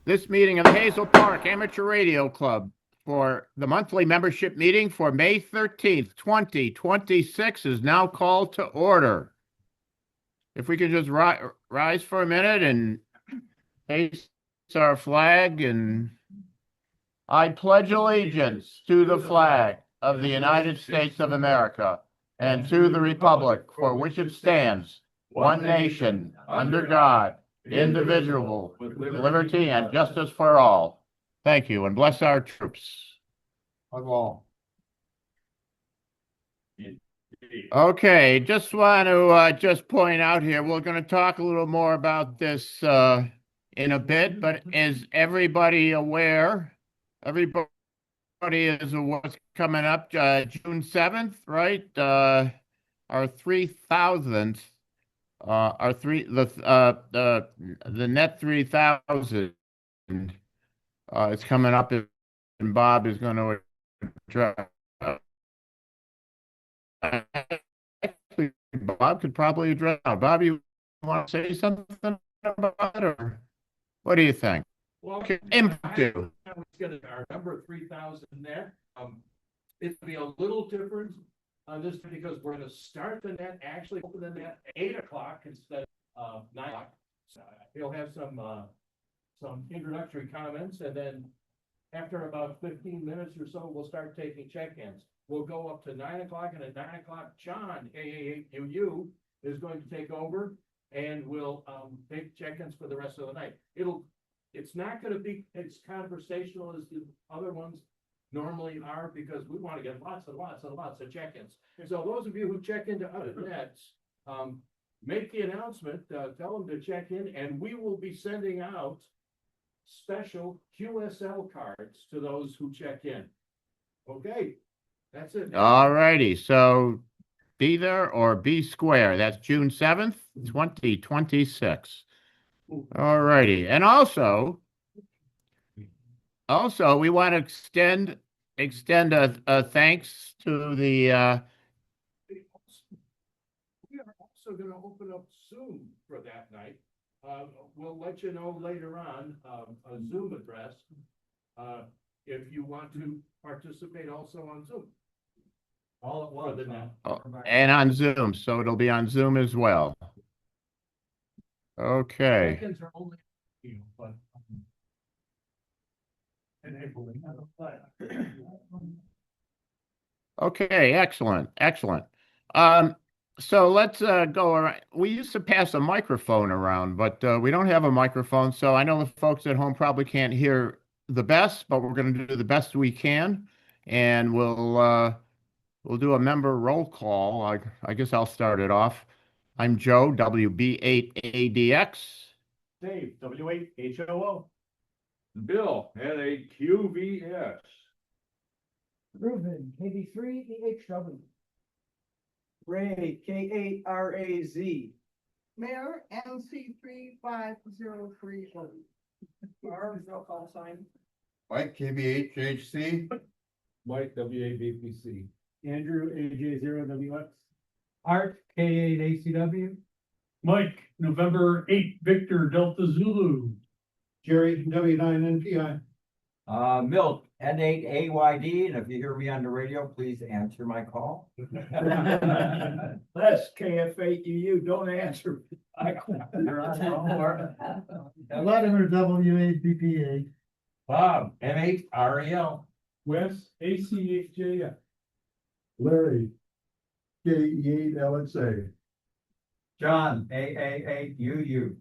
This meeting of the Hazel Park Amateur Radio Club for the monthly membership meeting for May 13th, 2026 is now called to order. If we could just rise for a minute and face our flag, and I pledge allegiance to the flag of the United States of America and to the republic for which it stands, one nation, under God, indivisible, with liberty and justice for all. Thank you, and bless our troops. Okay, just want to just point out here, we're going to talk a little more about this in a bit, but is everybody aware? Everybody is aware what's coming up June 7th, right? Our 3,000th. The net 3,000 is coming up, and Bob is going to address. Actually, Bob could probably address. Bob, you want to say something about it, or what do you think? Well, Impromptu. Our number 3,000 there. It'll be a little different on this because we're going to start the net, actually open the net at 8 o'clock instead of 9 o'clock. So he'll have some introductory comments, and then after about 15 minutes or so, we'll start taking check-ins. We'll go up to 9 o'clock, and at 9 o'clock, John, AAUU, is going to take over, and we'll take check-ins for the rest of the night. It's not going to be as conversational as the other ones normally are, because we want to get lots and lots and lots of check-ins. So those of you who check into other nets, make the announcement, tell them to check in, and we will be sending out special QSL cards to those who check in. Okay, that's it. All righty, so be there or be square. That's June 7th, 2026. All righty, and also we want to extend a thanks to the We are also going to open up Zoom for that night. We'll let you know later on a Zoom address if you want to participate also on Zoom. All at once. and on Zoom, so it'll be on Zoom as well. Okay. Check-ins are only, but enabling. Okay, excellent. So let's go around. We used to pass a microphone around, but we don't have a microphone. So I know the folks at home probably can't hear the best, but we're going to do the best we can, and we'll do a member roll call. I guess I'll start it off. I'm Joe, WB8ADX. Dave, W8HOO. Bill, NAQVS. Reuben, KB3EHW. Ray, K8RAZ. Mayor, MC35030. Barb, no call sign. Mike, KBHHC. Mike, WABPC. Andrew, AJ0WX. Art, K8ACW. Mike, November 8, Victor Delta Zulu. Jerry, W9NPI. Milt, N8AYD, and if you hear me on the radio, please answer my call. That's KF8UU, don't answer. Vladimir, WABPA. Bob, M8REL. Wes, ACHJF. Larry, KE8LXA. John, AAAUU.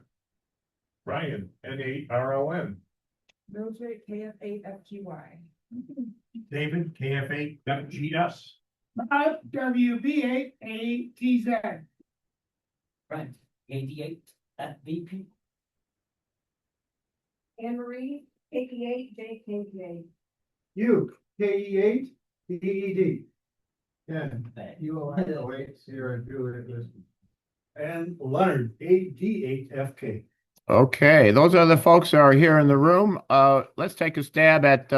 Brian, N8ROM. Mildred, KF8FGY. David, KF8FGS. WB8ATZ. Brent, 88 Anne Marie, KP8JKJ. You, KE8DED. Yeah, You wait, Sierra, Juliet, listen. And Leonard, AD8FK. Okay, those are the folks that are here in the room. Let's take a stab at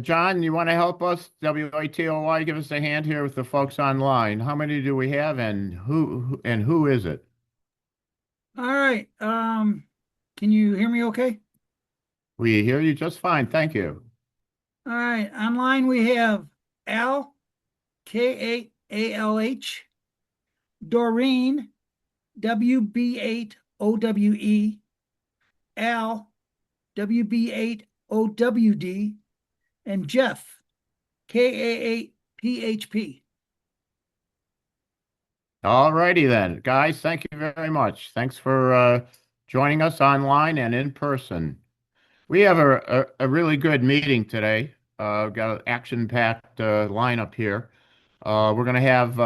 John. You want to help us? WATOY, give us a hand here with the folks online. How many do we have, and who is it? All right. Can you hear me okay? We hear you just fine. Thank you. All right, online we have Al, Kalh, Doreen, WB8OWE, Al, WB8OWD, and Jeff, KA8PHP. All righty then, guys, thank you very much. Thanks for joining us online and in person. We have a really good meeting today. Got an action-packed lineup here. We're going to have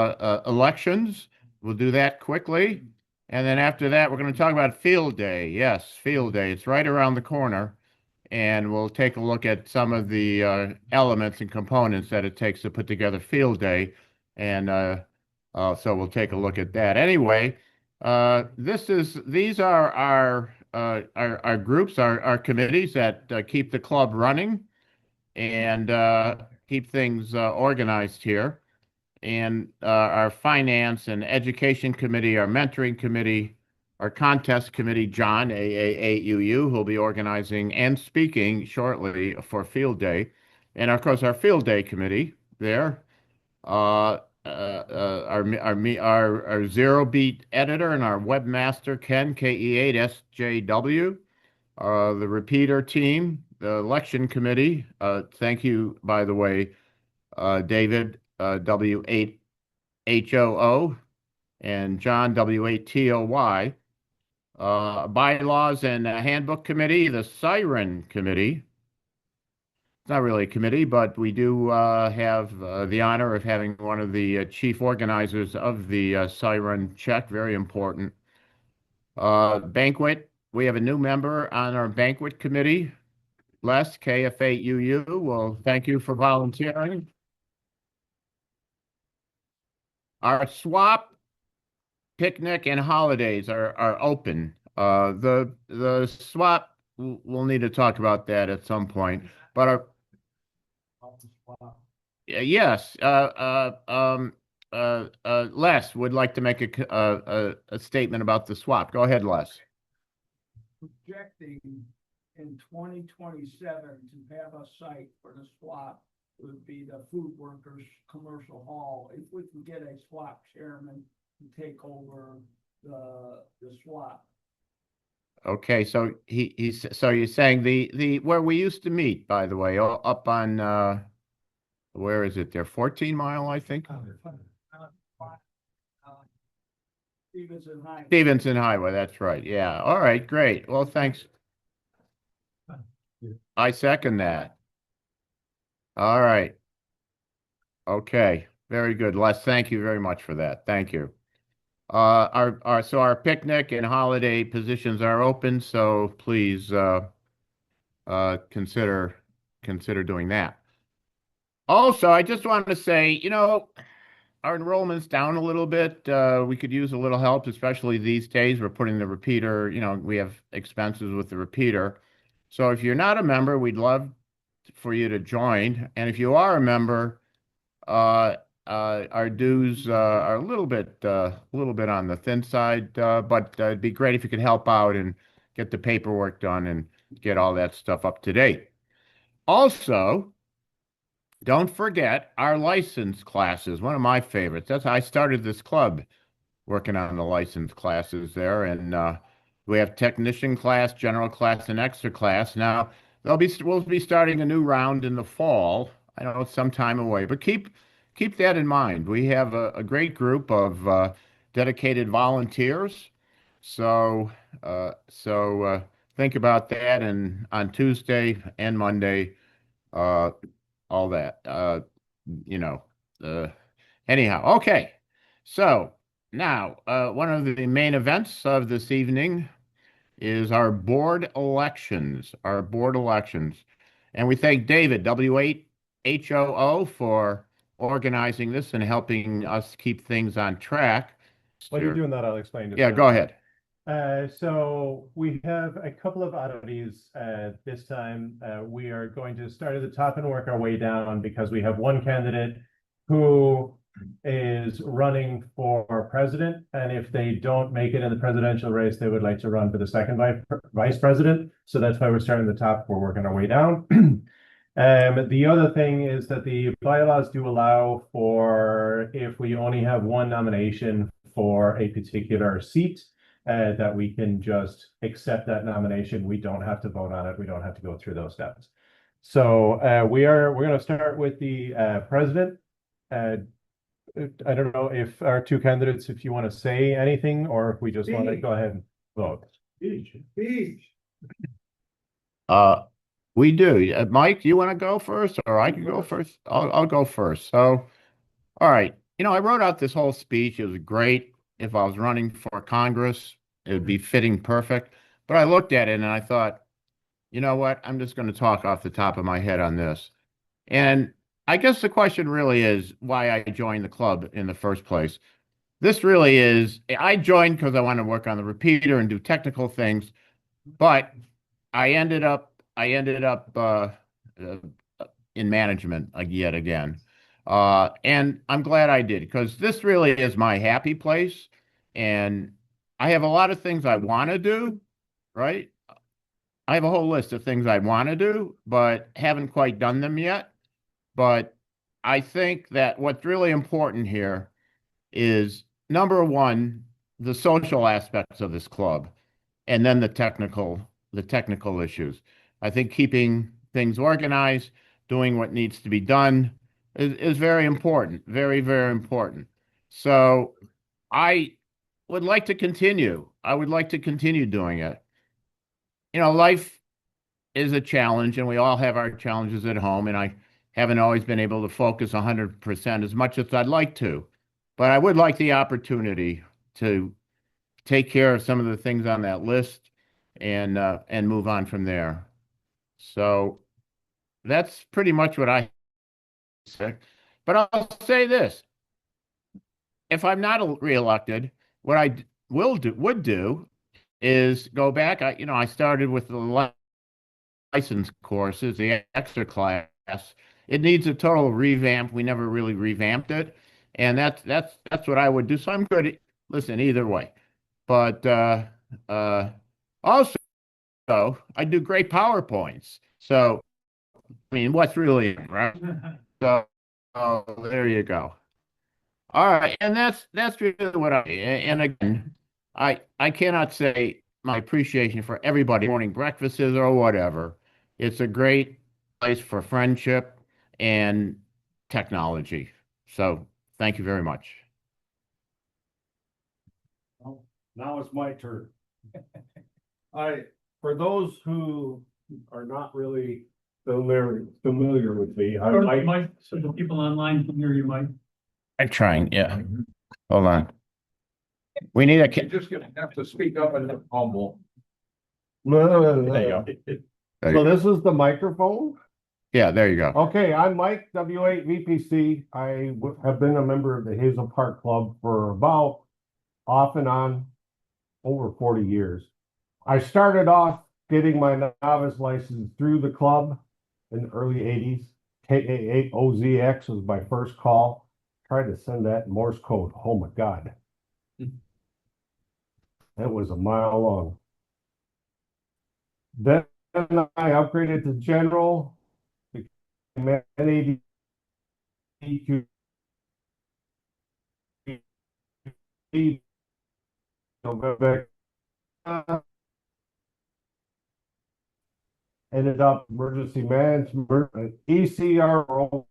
elections. We'll do that quickly. And then after that, we're going to talk about Field Day. Yes, Field Day. It's right around the corner. And we'll take a look at some of the elements and components that it takes to put together Field Day. And so we'll take a look at that. Anyway, these are our groups, our committees that keep the club running and keep things organized here. And our finance and education committee, our mentoring committee, our contest committee, John, AAAUU, who'll be organizing and speaking shortly for Field Day. And of course, our Field Day committee there, our Zero Beat editor and our webmaster, Ken, KE8SJW, the repeater team, the election committee. Thank you, by the way, David, W8HOO, and John, W8TOY. Bylaws and Handbook Committee, the Siren Committee. It's not really a committee, but we do have the honor of having one of the chief organizers of the Siren check. Very important. Banquet. We have a new member on our banquet committee, Les, KF8UU. Well, thank you for volunteering. Our swap, picnic, and holidays are open. The swap, we'll need to talk about that at some point. But our yes, Les would like to make a statement about the swap. Go ahead, Les. Projecting in 2027 to have a site for the swap would be the Food Workers Commercial Hall. If we can get a swap chairman to take over the swap. Okay, so so you're saying the where we used to meet, by the way, up on where is it there? 14 Mile, I think. Stevenson High. Stevenson Highway, that's right. Yeah. All right, great. Well, thanks. I second that. All right. Okay. Very good. Les, thank you very much for that. Thank you. Our picnic and holiday positions are open, so please consider doing that. Also, I just wanted to say, our enrollment's down a little bit. We could use a little help, especially these days. We're putting the repeater, we have expenses with the repeater. So if you're not a member, we'd love for you to join. And if you are a member, our dues are a little bit on the thin side, but it'd be great if you could help out and get the paperwork done and get all that stuff up to date. Also, don't forget our license classes, one of my favorites. That's how I started this club, working on the license classes there. And we have technician class, general class, and extra class. Now, we'll be starting a new round in the fall. I know it's some time away, but keep that in mind. We have a great group of dedicated volunteers. So think about that. And on Tuesday and Monday, all that, anyhow. Okay. So now, one of the main events of this evening is our board elections, And we thank David, W8HOO, for organizing this and helping us keep things on track. While you're doing that, I'll explain. Yeah, go ahead. So we have a couple of oddities this time. We are going to start at the top and work our way down because we have one candidate who is running for president, and if they don't make it in the presidential race, they would like to run for the second vice president. So that's why we're starting at the top. We're working our way down. The other thing is that the bylaws do allow for if we only have one nomination for a particular seat, that we can just accept that nomination. We don't have to vote on it. We don't have to go through those steps. So we're going to start with the president. I don't know if our two candidates, if you want to say anything, or if we just want to go ahead and vote. We do. Mike, do you want to go first, or I can go first? I'll go first. So, all right. I wrote out this whole speech. It was great. If I was running for Congress, it would be fitting perfect. But I looked at it and I thought, you know what? I'm just going to talk off the top of my head on this. And I guess the question really is why I joined the club in the first place. This really is, I joined because I want to work on the repeater and do technical things, but I ended up in management yet again. And I'm glad I did, because this really is my happy place. And I have a lot of things I want to do, right? I have a whole list of things I want to do, but haven't quite done them yet. But I think that what's really important here is, number one, the social aspects of this club, and then the technical issues. I think keeping things organized, doing what needs to be done is very important, very, very important. So I would like to continue. I would like to continue doing it. Life is a challenge, and we all have our challenges at home, and I haven't always been able to focus 100% as much as I'd like to. But I would like the opportunity to take care of some of the things on that list and move on from there. So that's pretty much what I say. But I'll say this: if I'm not reelected, what I would do is go back. I started with the license courses, the extra class. It needs a total revamp. We never really revamped it, and that's what I would do. So I'm good. Listen, either way, but also I do great PowerPoints. So I mean, what's really right? So there you go. All right, and that's really what and again, I cannot say my appreciation for everybody morning breakfasts or whatever. It's a great place for friendship and technology. So thank you very much. Now it's my turn. For those who are not really familiar with me, Mike, so the people online can hear you, Mike. I'm trying, yeah. Hold on. We need You're a. just gonna have to speak up and humble. There you go. So this is the microphone? Yeah, there you go. Okay, I'm Mike, W8 VPC. I have been a member of the Hazel Park Club for about off and on over 40 years. I started off getting my novice license through the club in the early 80s. KA8OZX was my first call. Tried to send that in Morse code. Oh my God. That was a mile long. Then I upgraded to general, became NAD November. Ended up emergency management, ECR role.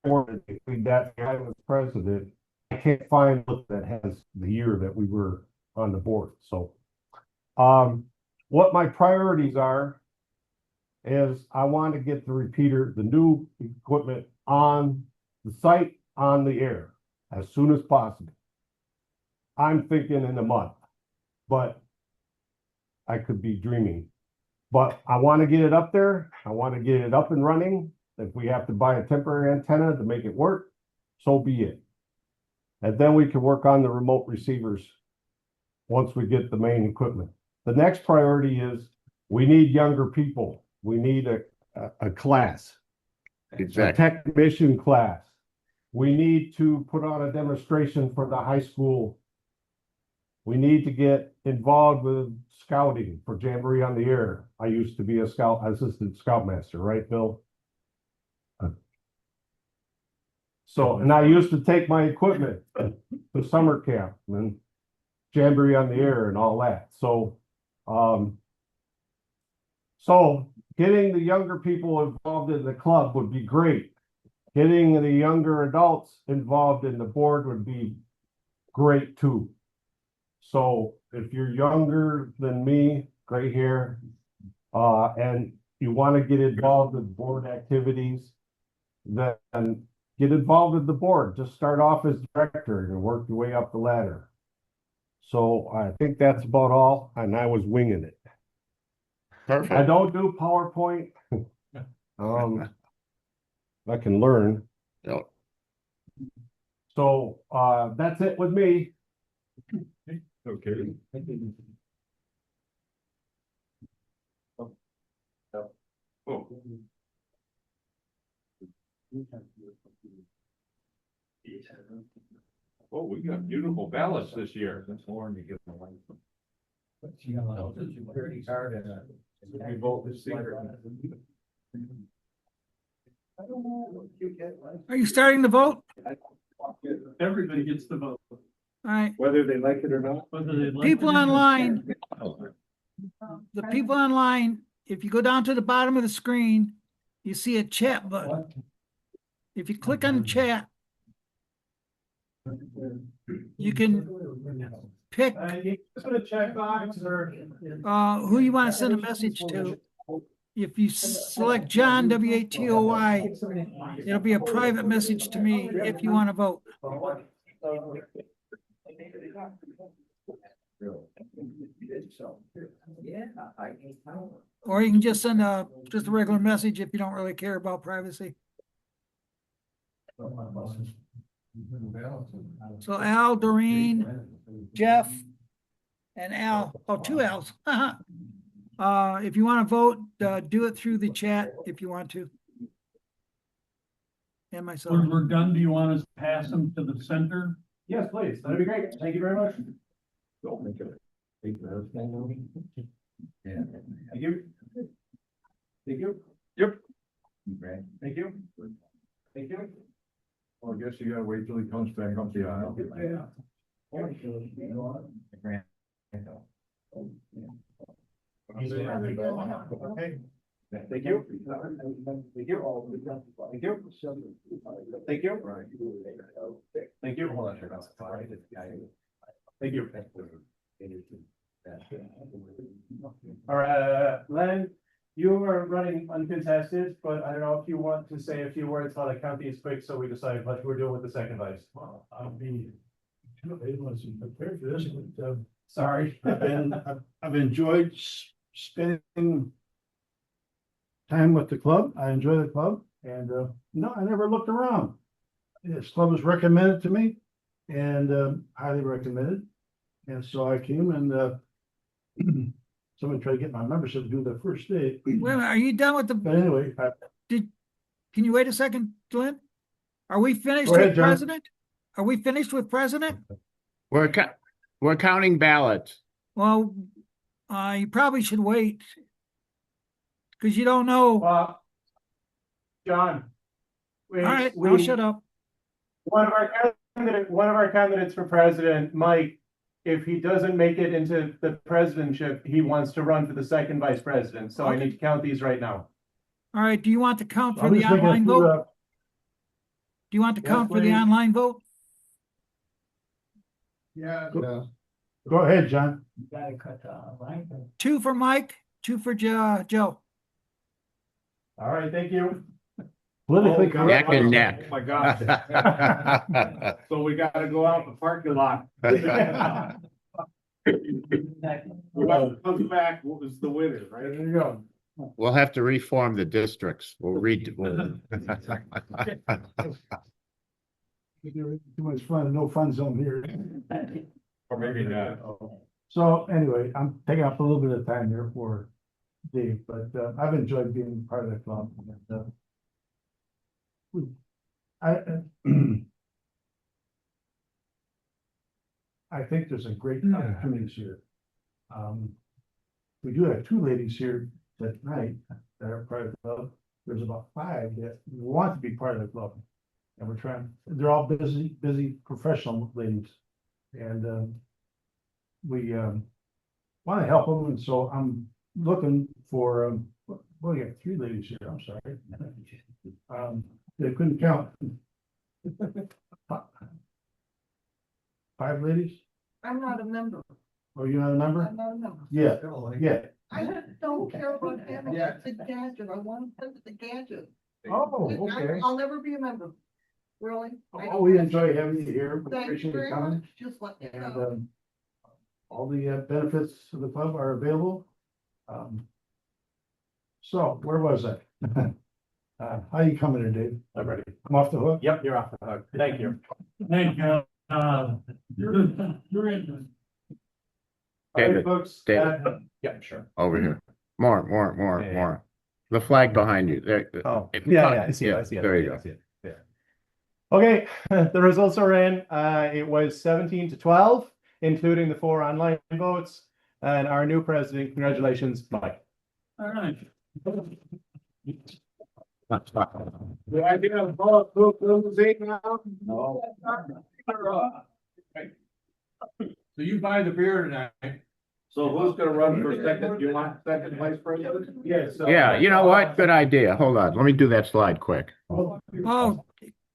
Between that guy was president, I can't find one that has the year that we were on the board. So, what my priorities are is I want to get the repeater, the new equipment on the site, on the air as soon as possible. I'm thinking in a month, but I could be dreaming. But I want to get it up there. I want to get it up and running. If we have to buy a temporary antenna to make it work, so be it. And then we can work on the remote receivers once we get the main equipment. The next priority is we need younger people. We need a class, Exactly. a technician class. We need to put on a demonstration for the high school. We need to get involved with scouting for Jamboree on the Air. I used to be a assistant scoutmaster, right, Bill? So, and I used to take my equipment to summer camp and Jamboree on the Air and all that. So, getting the younger people involved in the club would be great. Getting the younger adults involved in the board would be great too. So if you're younger than me, gray hair, and you want to get involved with board activities, then get involved with the board. Just start off as director and work your way up the ladder. So I think that's about all, and I was winging it. I Perfect. don't do PowerPoint. I can learn. Yep. So that's it with me. Okay. Oh, we got beautiful ballots this year. We vote this secret. Are you starting to vote? Everybody gets to vote, All right, Whether they like it or not. whether they like. people it or not. online, the people online, if you go down to the bottom of the screen, you see a chat button. If you click on chat, you can pick You just put a checkbox or. who you want to send a message to. If you select John, WATOY, it'll be a private message to me if you want to vote. Or you can just send just a regular message if you don't really care about privacy. So Al, Doreen, Jeff, and Al, oh, two Al's. If you want to vote, do it through the chat if you want to. And myself. When we're done, do you want us to pass them to the center? Yes, please. That'd be great. Thank you very much. Don't make it. Yeah. Thank you. Thank you. Yep. Thank you. Thank you. Well, I guess you gotta wait till he comes back up the aisle. Okay. Thank you. Thank you. Thank you. Thank you. Thank you. Thank you. Hold on. Thank you. All right, Len, you are running uncontested, but I don't know if you want to say a few words how to count these quick, so we decide what we're doing with the second vice. Well, I'll be, I wasn't prepared for this, but, Sorry. I've enjoyed spending time with the club. I enjoy the club and, no, I never looked around. This club was recommended to me and, highly recommended. And so I came and, someone tried to get my membership to do the first day. Wait a minute, are you done with But the, anyway, can you wait a second, Glenn? Are we finished Go ahead, with John. president? Are we finished with president? We're counting ballots. Well, you probably should wait. Cause you don't know. All John. right, I'll shut up. One of our candidates for president, Mike, if he doesn't make it into the presidentship, he wants to run for the second vice president. So I Okay. need to count these right now. All right, do you want to count for I'm the just looking online through, vote? Do you want to Yes, count for the please. online vote? yeah. Go ahead, John. Two for Mike, two for Joe. All right, thank you. Politically Oh, God. Neck correct. and neck. Oh, my God. So we gotta go out the parking lot. Whoever comes back was the winner, right? There you go. We'll have to reform the districts. We'll read. Too much fun, no fun zone here. Or maybe not. So anyway, I'm taking up a little bit of time here for Dave, but I've enjoyed being part of the club. And, I, I think there's a great opportunities here. We do have two ladies here that night that are part of the club. There's about 5 that want to be part of the club. And we're trying, they're all busy professional ladies. And we want to help them, and so I'm looking for, well, we got 3 ladies here, I'm sorry. They couldn't count. 5 ladies? I'm not a member. Oh, you're not a member? I'm not a member. Yeah, yeah. I don't care about having the gadget. I want to send the gadget. Oh, okay. I'll never be a member. Really. Oh, we enjoy having you here. We Thank you appreciate you very coming. much. Just let me And know. all the benefits of the club are available. So where was I? How you coming in, Dave? I'm ready. I'm off the hook? Yep, you're off the hook. Thank you. Thank you. You're in. All right, David, folks. David. Yeah, sure. Over here. More. Yeah. The flag behind you. There. Oh, If- yeah, I see it, I see it. There you I go. see it, yeah. Okay, the results are in. It was 17-12, including the 4 online votes. And our new president, congratulations, Mike. All right. The idea of who's 8 now? No. So you buy the beer tonight. So who's gonna run for second? You want second vice president? Yes. Yeah, you know what? Good idea. Hold on. Let me do that slide quick. Oh, Well,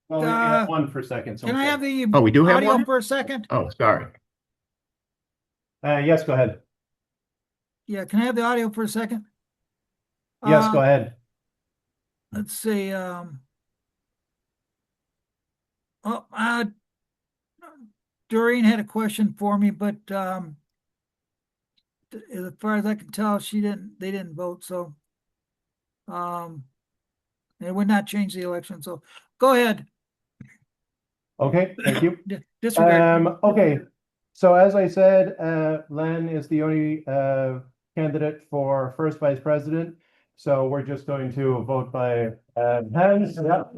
we have 1 for second. so can I okay. have the Oh, we do have audio one? for a second? Oh, sorry. Yes, go ahead. Yeah, can I have the audio for a second? Yes, go ahead. Let's see, Doreen had a question for me, but, as far as I can tell, they didn't vote, so. It would not change the election, so go ahead. Okay, thank you. Disregard. Okay, so as I said, Len is the only candidate for first vice president. So we're just going to vote by hands. Yep.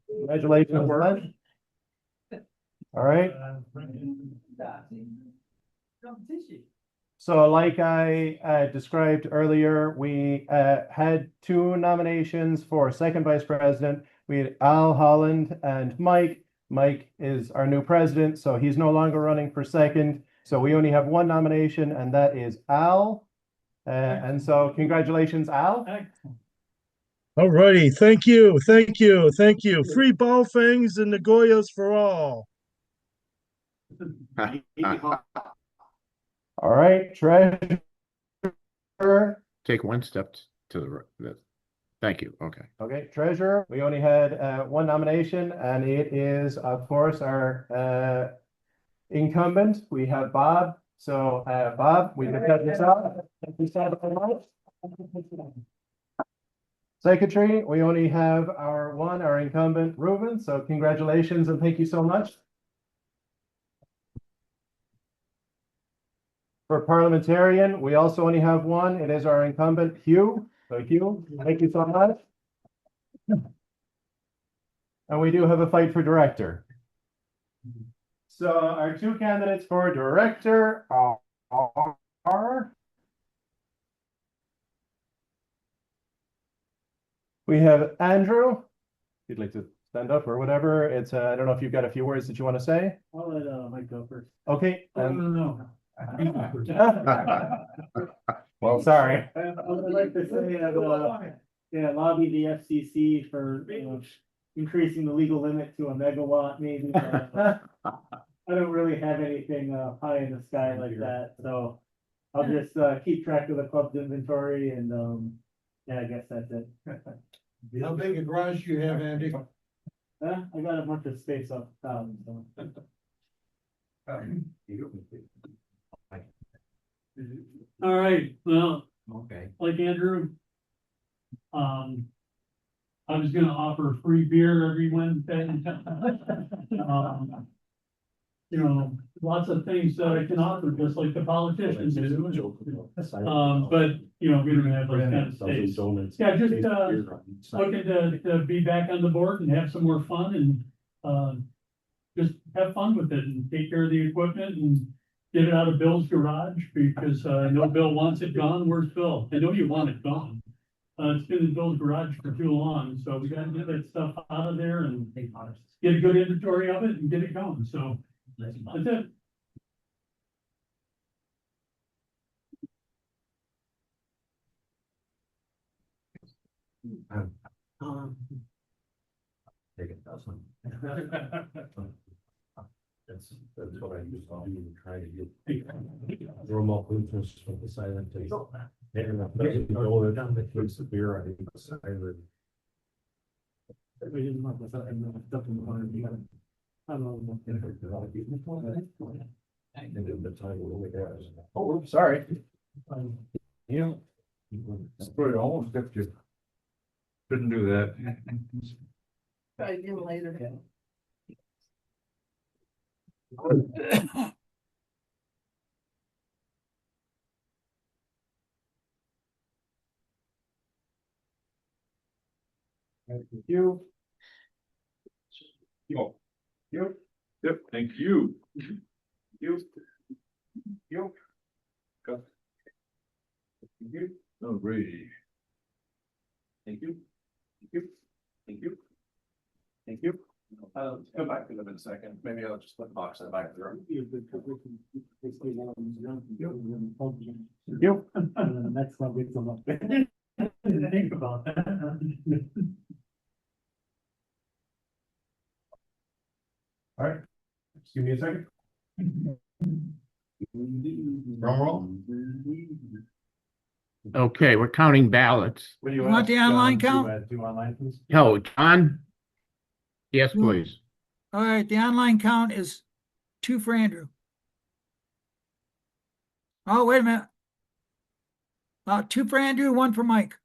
Congratulations, Len. All right. So like I described earlier, we had 2 nominations for second vice president. We had Al Holland and Mike. Mike is our new president, so he's no longer running for second. So we only have 1 nomination, and that is Al. And so congratulations, Al. All righty. Thank you. Free ball fangs and Nagoyas for all. All right, treasurer. Take 1 step to the right. Thank you. Okay. Okay, treasurer. We only had 1 nomination, and it is, of course, our incumbent. We have Bob. So, Bob, we can cut this out. Thank you so much. Secretary, we only have our incumbent, Reuben. So, congratulations and thank you so much. For parliamentarian, we also only have 1. It is our incumbent, Hugh. So, Hugh, thank you so much. And we do have a fight for director. So our 2 candidates for director are we have Andrew. If you'd like to stand up or whatever. It's I don't know if you've got a few words that you want to say. I'll let Mike go first. Okay. No. Well, sorry. I'd like to say that, lobby the FCC for increasing the legal limit to a megawatt, maybe. I don't really have anything pie in the sky like that, so I'll just keep track of the club's inventory and yeah, I guess that's it. How big a garage do you have, Andy? I got a bunch of space up top, so. All right, well, Okay. like Andrew, I was gonna offer free beer every Wednesday. you know, lots of things that I can offer, just like the politicians do. But, you know, we don't have those kind of states. Yeah, just, looking to be back on the board and have some more fun and, just have fun with it and take care of the equipment and get it out of Bill's garage, because, I know Bill wants it gone. Where's Bill? I know you want it gone. It's been in Bill's garage for too long, so we gotta get that stuff out of there and get a good inventory of it and get it going, so that's it. Take it, doesn't. That's what I used to do, try to get remote interest from the silent taste. And if they go down the case of beer, I think the silent. Oh, sorry. Yeah. Almost got you. Couldn't do that. Try again later. Thank you. Yep, thank you. You. Go. Thank you. Oh, great. Thank you. Thank you. Thank you. Thank you. Come back to them in a second. Maybe I'll just put the box in the back of the room. That's not good so much. Didn't think about that. All right, just give me a second. Drum roll. Okay, we're counting ballots. What do You want ask the online John count? do online, please? Oh, John? Yes, please. All right, the online count is 2 for Andrew. Oh, wait a minute. 2 for Andrew, 1 for Mike.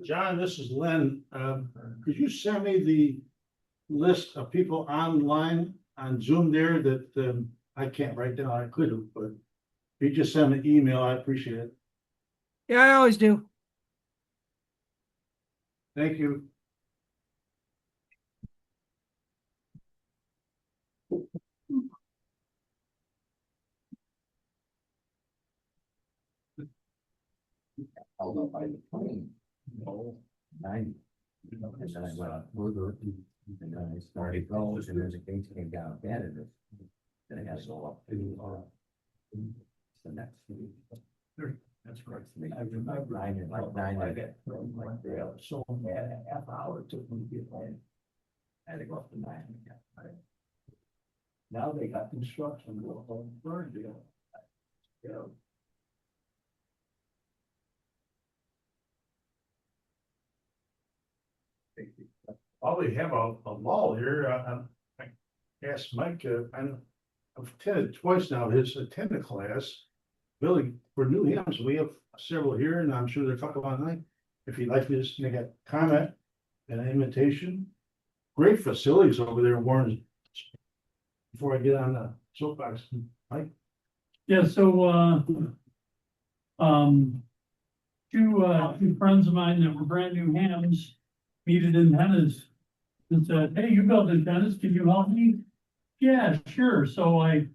John, this is Lynn. Could you send me the list of people online on Zoom there that I can't write down? I could have, but if you just send an email, I appreciate it. Yeah, I always do. Thank you. Although by the plane. No. 90. And then I went out further, and then I started going, and then the things came down bad in it. Then I had to go up to, the next week. That's right. I remember nine, I get, So had a half hour to get home. I had to go up to 9 again. Now they got construction going on Ferndale. Yeah. While we have a lull here, I asked Mike, I've attended twice now, his attendant class. Billy, for new hymns, we have several here, and I'm sure they're a couple online. If you'd like to just make a comment and an invitation. Great facilities over there in Warren. Before I get on the soapbox, Mike? Yeah, so, two friends of mine that were brand new hams needed antennas. And said, hey, you build antennas, can you help me? Yeah, sure. So I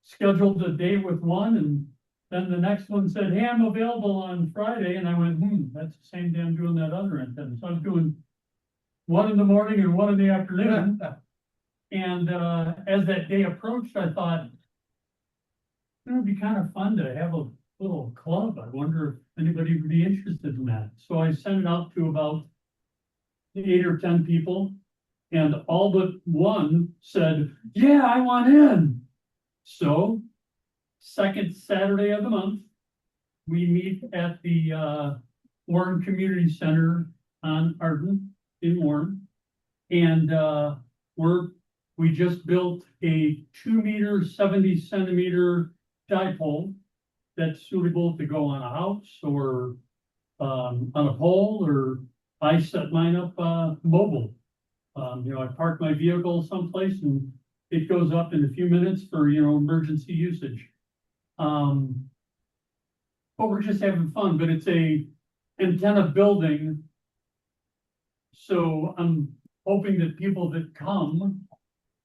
scheduled a day with one, and then the next one said, hey, I'm available on Friday. And I went, that's the same day I'm doing that other antenna. So I was doing 1 in the morning and 1 in the afternoon. And as that day approached, I thought, it would be kind of fun to have a little club. I wonder if anybody would be interested in that. So I sent it out to about 8 or 10 people, and all but one said, yeah, I want in. So second Saturday of the month, we meet at the Warren Community Center on Arden in Warren. And we just built a 2 meter, 70 centimeter dipole that's suitable to go on a house or on a pole, or I set mine up mobile. I park my vehicle someplace and it goes up in a few minutes for, emergency usage. But we're just having fun, but it's a antenna building. So I'm hoping that people that come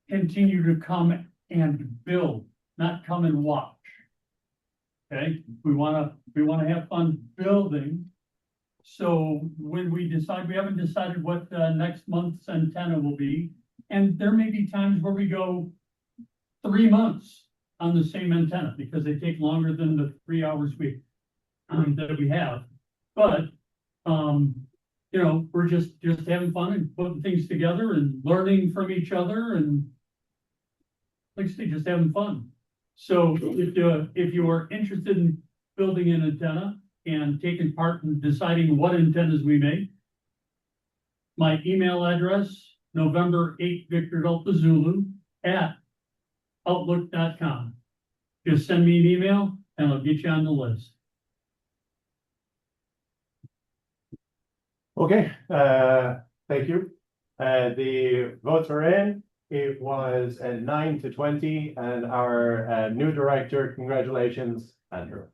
continue to come and build, not come and watch. Okay, we wanna have fun building. So when we decide, we haven't decided what next month's antenna will be. And there may be times where we go 3 months on the same antenna because they take longer than the 3 hours that we have. But, we're just having fun and putting things together and learning from each other and like I say, just having fun. So if you are interested in building an antenna and taking part in deciding what antennas we make, my email address, November 8 Victor Delta Zulu @outlook.com. Just send me an email and I'll get you on the list. Okay, thank you. The votes are in. It was 9-20, and our new director, congratulations, Andrew.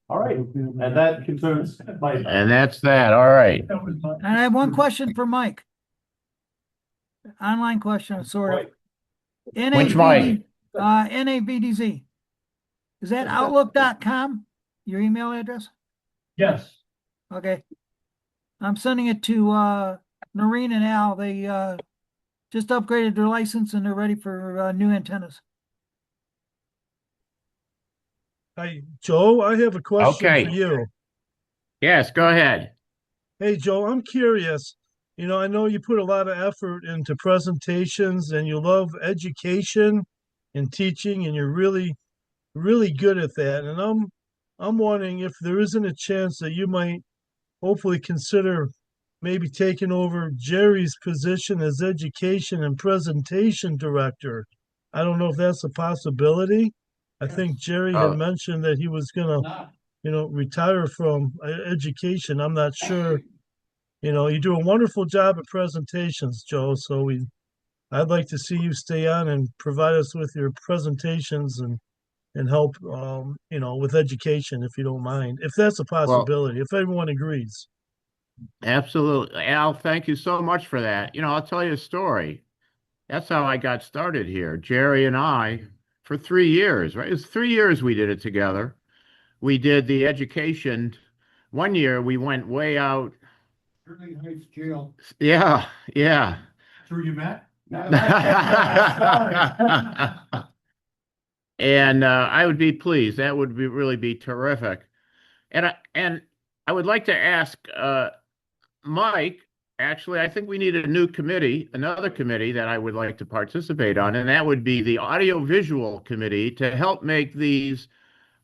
All right, and that concludes my. And that's that. All right. And I have one question for Mike. Online question, sort of. Which Mike? NAVDZ. Is that outlook.com, your email address? Yes. Okay. I'm sending it to Noreen and Al. They just upgraded their license and they're ready for new antennas. Hi, Joe, I have a question Okay. for you. Yes, go ahead. Hey, Joe, I'm curious. I know you put a lot of effort into presentations and you love education and teaching, and you're really, really good at that. And I'm wondering if there isn't a chance that you might hopefully consider maybe taking over Jerry's position as education and presentation director. I don't know if that's a possibility. I think Jerry had mentioned that he was gonna, retire from education. I'm not sure. You do a wonderful job at presentations, Joe. So I'd like to see you stay on and provide us with your presentations and help, with education, if you don't mind, if that's a possibility, if everyone agrees. Absolutely. Al, thank you so much for that. I'll tell you a story. That's how I got started here. Jerry and I, for 3 years, right? It was 3 years we did it together. We did the education. One year we went way out. Sterling Heights Jail. Yeah, yeah. That's where you met? And I would be pleased. That would really be terrific. And I would like to ask Mike, actually, I think we need a new committee, another committee that I would like to participate on, and that would be the audiovisual committee to help make these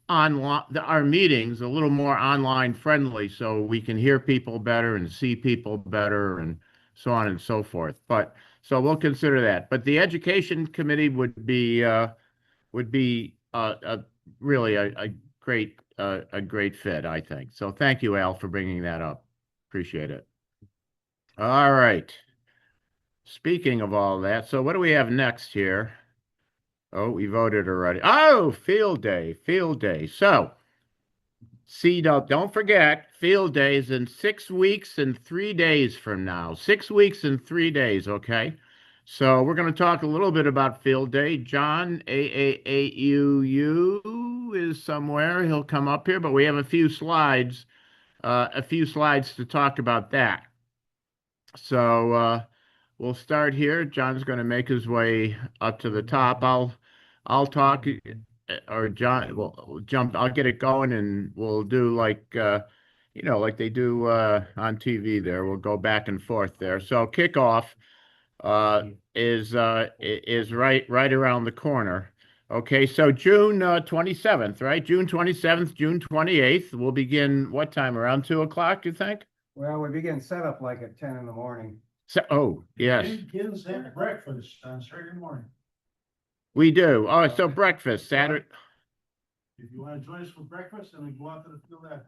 our meetings a little more online friendly so we can hear people better and see people better and so on and so forth. But so we'll consider that. But the education committee would be really a great fit, I think. So thank you, Al, for bringing that up. Appreciate it. All right. Speaking of all that, so what do we have next here? Oh, we voted already. Oh, field day, field day. So, don't forget, field day is in 6 weeks and 3 days from now. 6 weeks and 3 days, okay? So we're going to talk a little bit about field day. John, AAAUU is somewhere. He'll come up here, but we have a few slides to talk about that. So we'll start here. John's going to make his way up to the top. I'll talk, or John will jump. I'll get it going, and we'll do like like they do on TV. There, we'll go back and forth there. So kickoff is right around the corner. Okay, so June 27th, right? June 27th, June 28th. We'll begin what time? Around 2 o'clock, you think? Well, we begin setup like at 10 in the morning. So, oh, yes, Kids have breakfast on Saturday morning. we do. Oh, so breakfast, Saturday. If you wanna join us for breakfast, then we go out to the field after.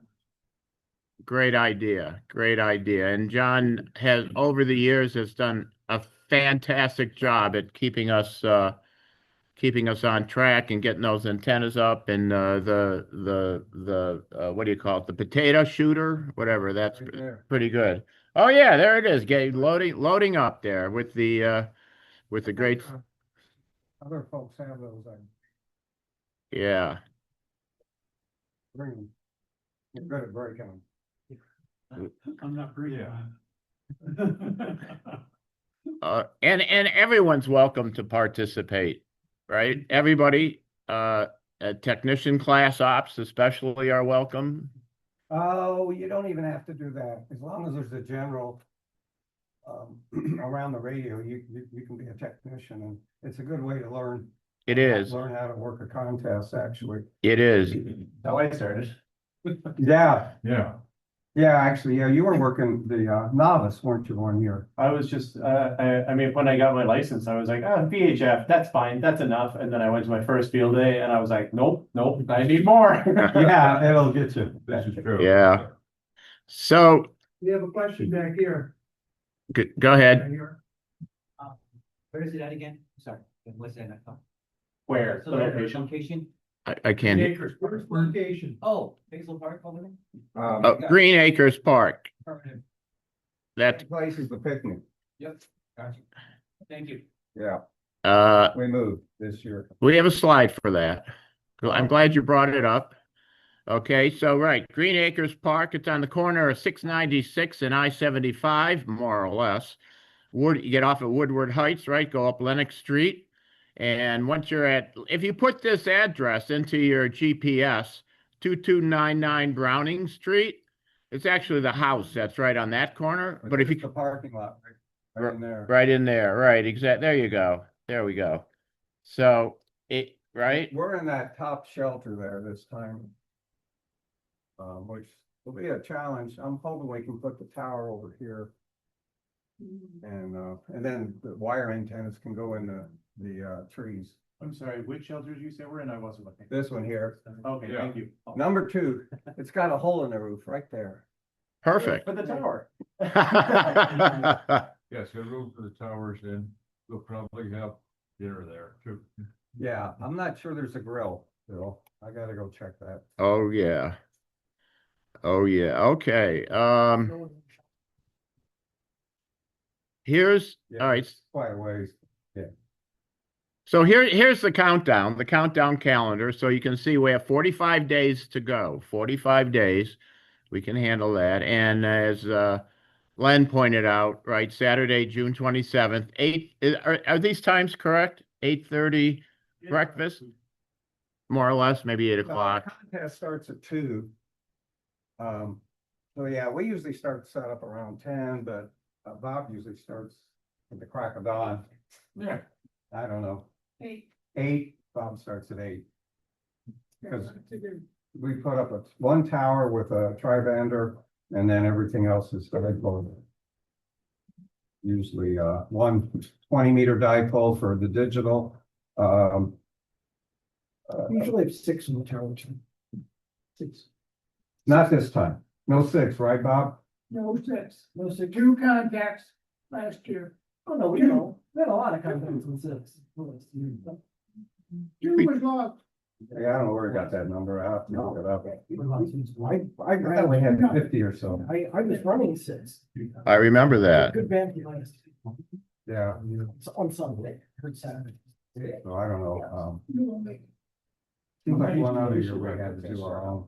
Great idea. Great idea. And John has, over the years, has done a fantastic job at keeping us on track and getting those antennas up and what do you call it? The potato shooter, whatever. That's Right there. pretty good. Oh yeah, there it is. Loading up there with the great, Other folks have those, I yeah. bring them. You're good at breaking them. I'm not pretty. And everyone's welcome to participate, right? Everybody, technician class ops especially are welcome. Oh, you don't even have to do that. As long as there's a general around the radio, you can be a technician, and it's a good way to learn. It is. Learn how to work a contest, actually. It is. How I started. Yeah, Yeah. yeah, actually, yeah, you were working the novice, weren't you, 1 year? I was just, I mean, when I got my license, I was like, VHF, that's fine, that's enough. And then I went to my first field day and I was like, nope, I need more. Yeah, it'll get you. This is true. Yeah. So We have a question back here. go ahead. Right here. Where is it at again? Sorry, what's that? Where? So The the location? location? I can't. Acres, where's location? Oh, Hazel Park over there? Oh, Green Acres Park. That, Place is the picnic. Yep, gotcha. Thank you. Yeah, we moved this year. we have a slide for that. I'm glad you brought it up. Okay, so right, Green Acres Park, it's on the corner of 696 and I-75, more or less. You get off at Woodward Heights, right? Go up Lenox Street. And once you're if you put this address into your GPS, 2299 Browning Street, it's actually the house that's right on that corner. But if you The parking lot, right in there. right in there, right, there you go. There we go. So right? We're in that top shelter there this time. Which will be a challenge. I'm hoping we can put the tower over here. And then the wire antennas can go in the trees. I'm sorry, which shelters you said were in? I wasn't looking. This one here. Okay, Yeah. thank you. Number 2, it's got a hole in the roof right there. Perfect. For the tower. Yes, got room for the towers, and we'll probably have dinner there too. Yeah, I'm not sure there's a grill, Bill. I gotta go check that. Oh, yeah. Oh, yeah. Okay. Here's, Yeah. all right. Quite a ways. So here's the countdown calendar. So you can see we have 45 days to go. 45 days. We can handle that. And as Len pointed out, right, Saturday, June 27th, are these times correct? 8:30 breakfast? More or less, maybe 8 o'clock. The contest starts at 2. So yeah, we usually start set up around 10, but Bob usually starts at the crack of dawn. Yeah. I don't know. 8, Bob starts at 8. Because we put up one tower with a tri-bander, and then everything else is dipole. Usually one 20-meter dipole for the digital. Usually have 6 in the tower. 6. Not this time. No 6, right, Bob? No 6. No 6. 2 contacts last year. Oh, no, we had a lot of contacts in 6. 2 was lost. Yeah, I don't know where he got that number. I have to look it up. I I thought we had 50 or so. I was running 6. I remember that. Good band last. Yeah, On Sunday, heard Saturday. so I don't know. Seems like one other year we had to do our own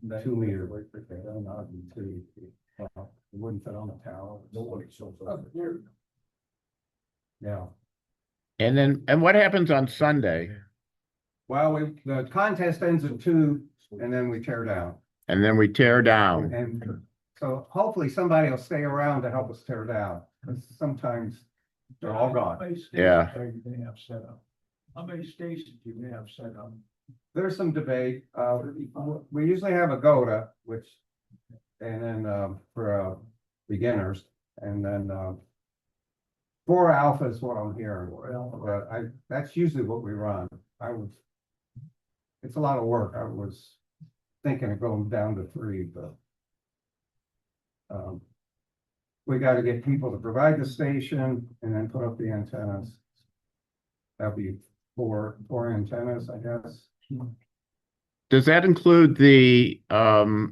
2-meter. It wouldn't fit on the tower. Yeah. And what happens on Sunday? Well, the contest ends at 2 and then we tear down. And then we tear down. And so hopefully somebody will stay around to help us tear down. 'Cause sometimes they're all gone. Yeah. They have set up. How many stations do you have set up? There's some debate. We usually have a GOTA, which, and then for beginners, And then, 4 alpha is what I'm hearing, but that's usually what we run. It's a lot of work. I was thinking of going down to 3, but we got to get people to provide the station and then put up the antennas. That'll be four antennas, I guess. Does that include the, what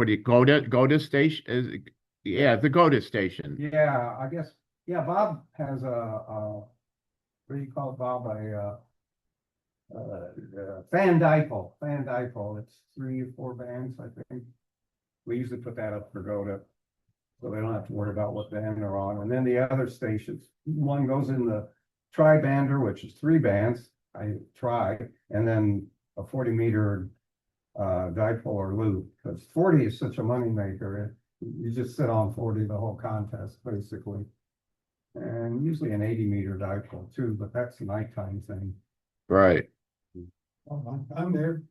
do you, GOTA station? Yeah, the GOTA station. Yeah, I guess, yeah, Bob has what do you call it, Bob? Fan dipole. It's 3 or 4 bands, I think. We usually put that up for GOTA, so they don't have to worry about what band they're on. And then the other stations, one goes in the tri-bander, which is 3 bands, and then a 40-meter dipolar loop, because 40 is such a moneymaker. You just sit on 40 the whole contest, basically. And usually an 80-meter dipole too, but that's a nighttime thing. Right. I'm there.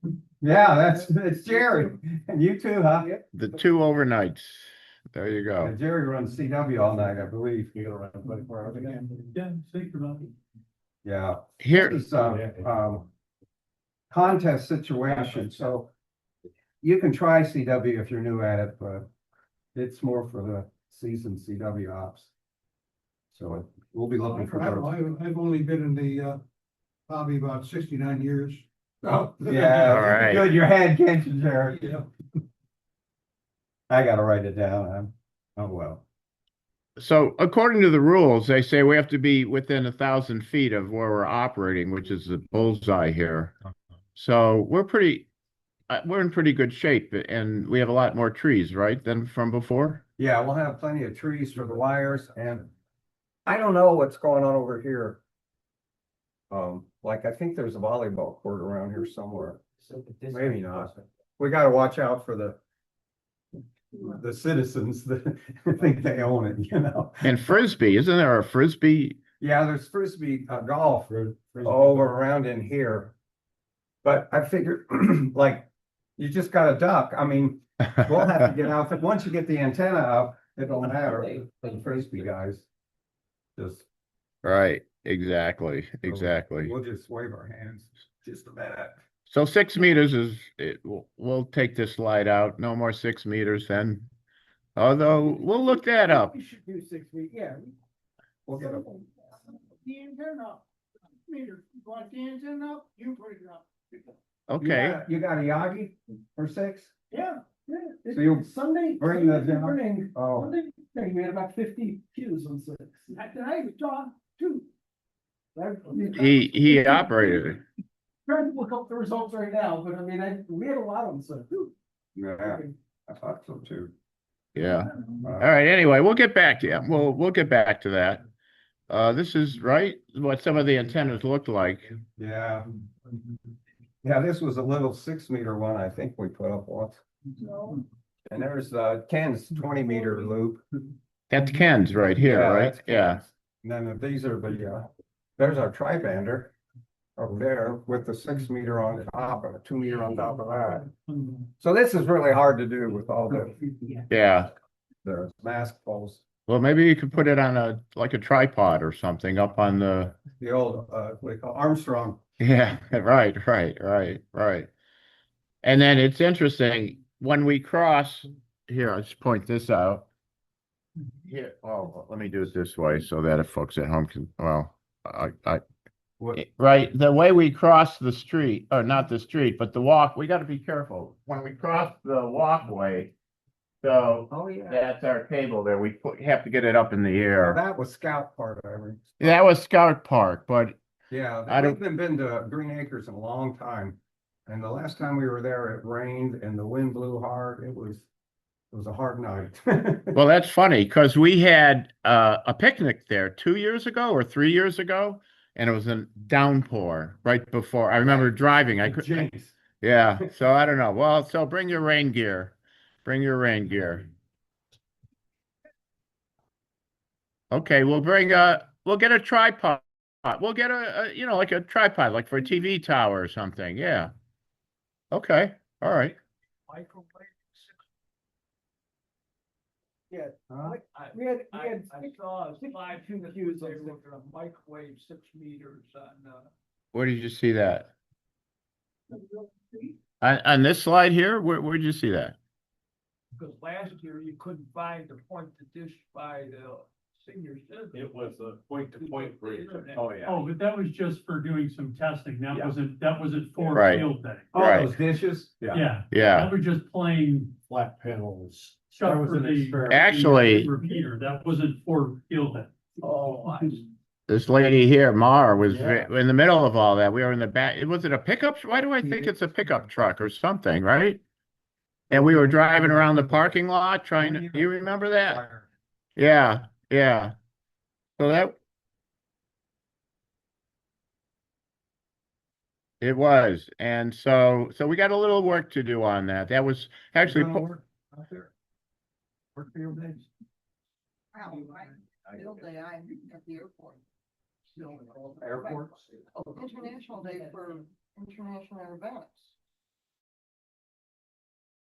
Yeah, it's Jerry. And you too, huh? The 2 overnights. There you Yeah, go. Jerry runs CW all night, I believe. You gotta run 24 hours again. Yeah, think about it. Yeah. Here, This is contest situation, so you can try CW if you're new at it, but it's more for the seasoned CW ops. So we'll be looking for those. I've only been in the hobby about 69 years. Oh, yeah, All right. good, your head, can't you, Jerry? Yeah. I gotta write it down. Oh, well. so according to the rules, they say we have to be within 1,000 feet of where we're operating, which is the bullseye here. So we're in pretty good shape, and we have a lot more trees, right, than from before? Yeah, we'll have plenty of trees for the wires, and I don't know what's going on over here. Like I think there's a volleyball court around here somewhere. Maybe not. We gotta watch out for the citizens that think they own it, you know? And Frisbee, isn't there a Frisbee? Yeah, there's Frisbee golf over around in here. But I figured, like, you just gotta duck. I mean, we'll have to get out, but once you get the antenna up, it don't matter. The Frisbee guys just. Right, exactly. We'll just wave our hands just a minute. So 6 meters we'll take this slide out. No more 6 meters then. Although we'll look that up. We should do 6 feet, yeah. We'll get a, The antenna up. Meter, you want the antenna up, you put it up. Okay. You got a Yagi for 6? Yeah, yeah. So you'll Sunday. bring the down? Morning. Oh. Sunday, we had about 50 cues on 6. Tonight was John, too. He operated it. Trying to look up the results right now, but I mean, we had a lot of them, so. Yeah, I thought so too. Yeah. All right. Anyway, we'll get back to you. We'll get back to that. This is right what some of the antennas looked like. Yeah. Yeah, this was a little 6-meter one I think we put up once. And there's Ken's 20-meter loop. That's Ken's right here, right? that's Yeah. Ken's. And then these are there's our tri-bander up there with the 6-meter on top and a 2-meter on top of that. So this is really hard to do with all Yeah. the mask poles. Well, maybe you could put it on like a tripod or something up on the. The old what do you call Armstrong. Yeah. Right. And then it's interesting when we cross here. I'll just point this out. Here. Oh, let me do it this way so that if folks at home can. Well, right. The way we cross the street, or not the street, but the walk. We got to be careful when we cross the walkway. So that's our cable there. We have to get it up in the air. That was Scout Park, I mean. That was Scout Park, but Yeah, I don't- we haven't been to Green Acres in a long time. And the last time we were there, it rained and the wind blew hard. It was a hard night. well, that's funny because we had a picnic there 2 years ago or 3 years ago, and it was a downpour right before. I remember driving. I could, Jinx. yeah. So I don't know. Well, so bring your rain gear. Bring your rain gear. Okay, we'll get a tripod. We'll get like a tripod, like for a TV tower or something. Yeah. Okay. All right. Microwave. Yeah, Huh? we had I saw a slide to the queues, they were gonna microwave 6 meters on, Where did you see that? On this slide here? Where'd you see that? because last year you couldn't find the point to dish by the senior citizen. It was a point-to-point bridge. Oh, but that was just for doing some testing. That Yeah. wasn't for Right. field day. Oh, Right. those dishes? Yeah. Yeah. That was just plain Flat panels. stuff That was for an the. experiment. Actually- Repeater, that wasn't for field day. Oh, I see. This lady here, Mar, was Yeah. in the middle of all that. We were in the back. Was it a pickup? Why do I think it's a pickup truck or something, right? And we were driving around the parking lot trying to, you remember that? Yeah, yeah. So that. It was. And so we got a little work to do on that. That was actually, Work out there? Work field days? Wow, field day, I'm at the airport. Airports? Oh, International Day for international events.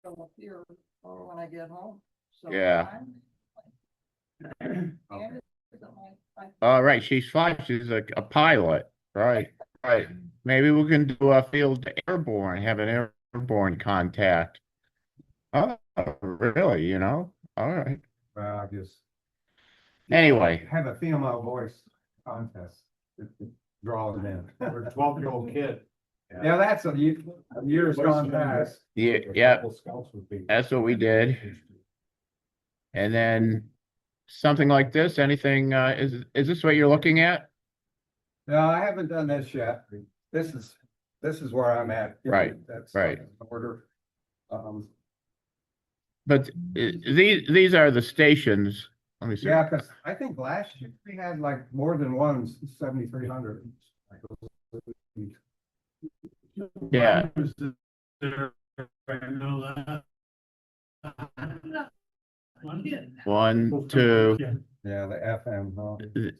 So up here, or when I get home, so. Yeah. And it's my- all right, she's fine. She's a pilot, right? Right. Maybe we can do a field airborne, have an airborne contact. Oh, really? You know? All right. Well, I just. Anyway. Have a female voice contest. Draw them in. We're a 12-year-old kid. Yeah, that's years gone past. Yeah, yeah, that's what we did. And then something like this, anything, is this what you're looking at? No, I haven't done this yet. This is where I'm at. Right, That's right. order. But these are the stations. Let me see. Yeah, because I think last year we had like more than one 7,300. Yeah. One, two. Yeah, the FM, huh?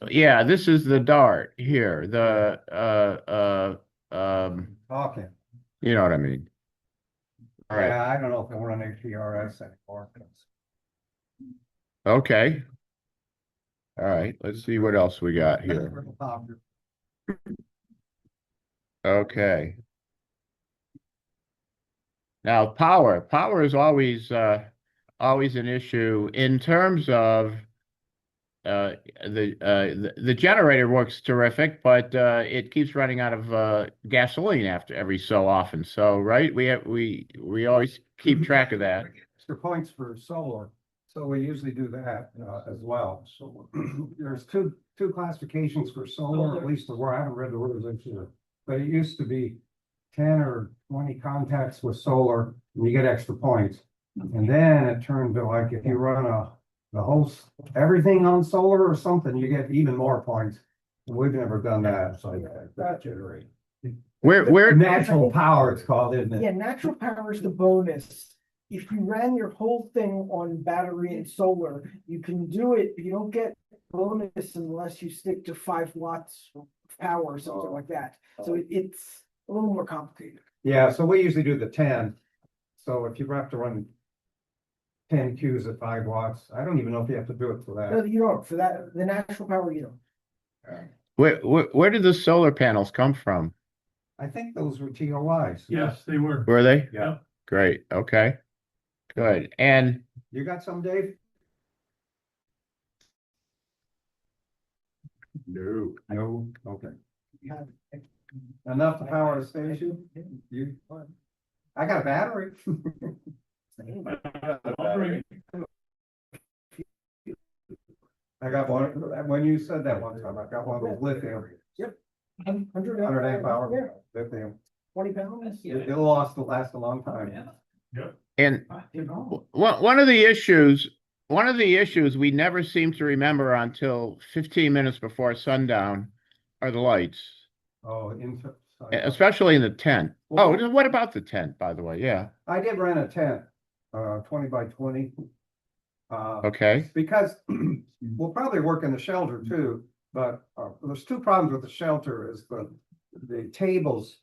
Yeah, this is the DART here, the, Talking. you know what I mean? All right, Yeah, I don't know if they run HDRS anymore. okay. All right, let's see what else we got here. Okay. Now, power is always an issue in terms of the generator works terrific, but it keeps running out of gasoline after every so often. So, right, we always keep track of that. Extra points for solar, so we usually do that as well. So there's two classifications for solar, at least where I haven't read the rules this year. But it used to be 10 or 20 contacts with solar, and you get extra points. And then it turned to like if you run the whole everything on solar or something, you get even more points. We've never done that. So that generate. Where Natural power, it's called, isn't Yeah, it? natural power is the bonus. If you ran your whole thing on battery and solar, you can do it, you don't get bonus unless you stick to 5 watts of power or something like that. So it's a little more complicated. Yeah, so we usually do the 10. So if you have to run 10 Qs at 5 watts, I don't even know if you have to do it for No, that. you don't, for that, the natural power, you don't. where did the solar panels come from? I think those were TOIs. Yes, they were. Were they? Yeah. Great, okay. Good. And You got some, Dave? no. No, okay. Enough to power the station? You? I got a battery. I'll bring it. I got one, when you said that one time, I got one of those lithium, 100 100 amp hour yeah, lithium. 20 pounds. It'll last a long time. And one of the issues we never seem to remember until 15 minutes before sundown are the lights, Oh, especially in the tent. Oh, what about the tent, by the way? Yeah. I did rent a tent, 20 by 20. Okay. Because we'll probably work in the shelter too, but there's two problems with the shelter is the tables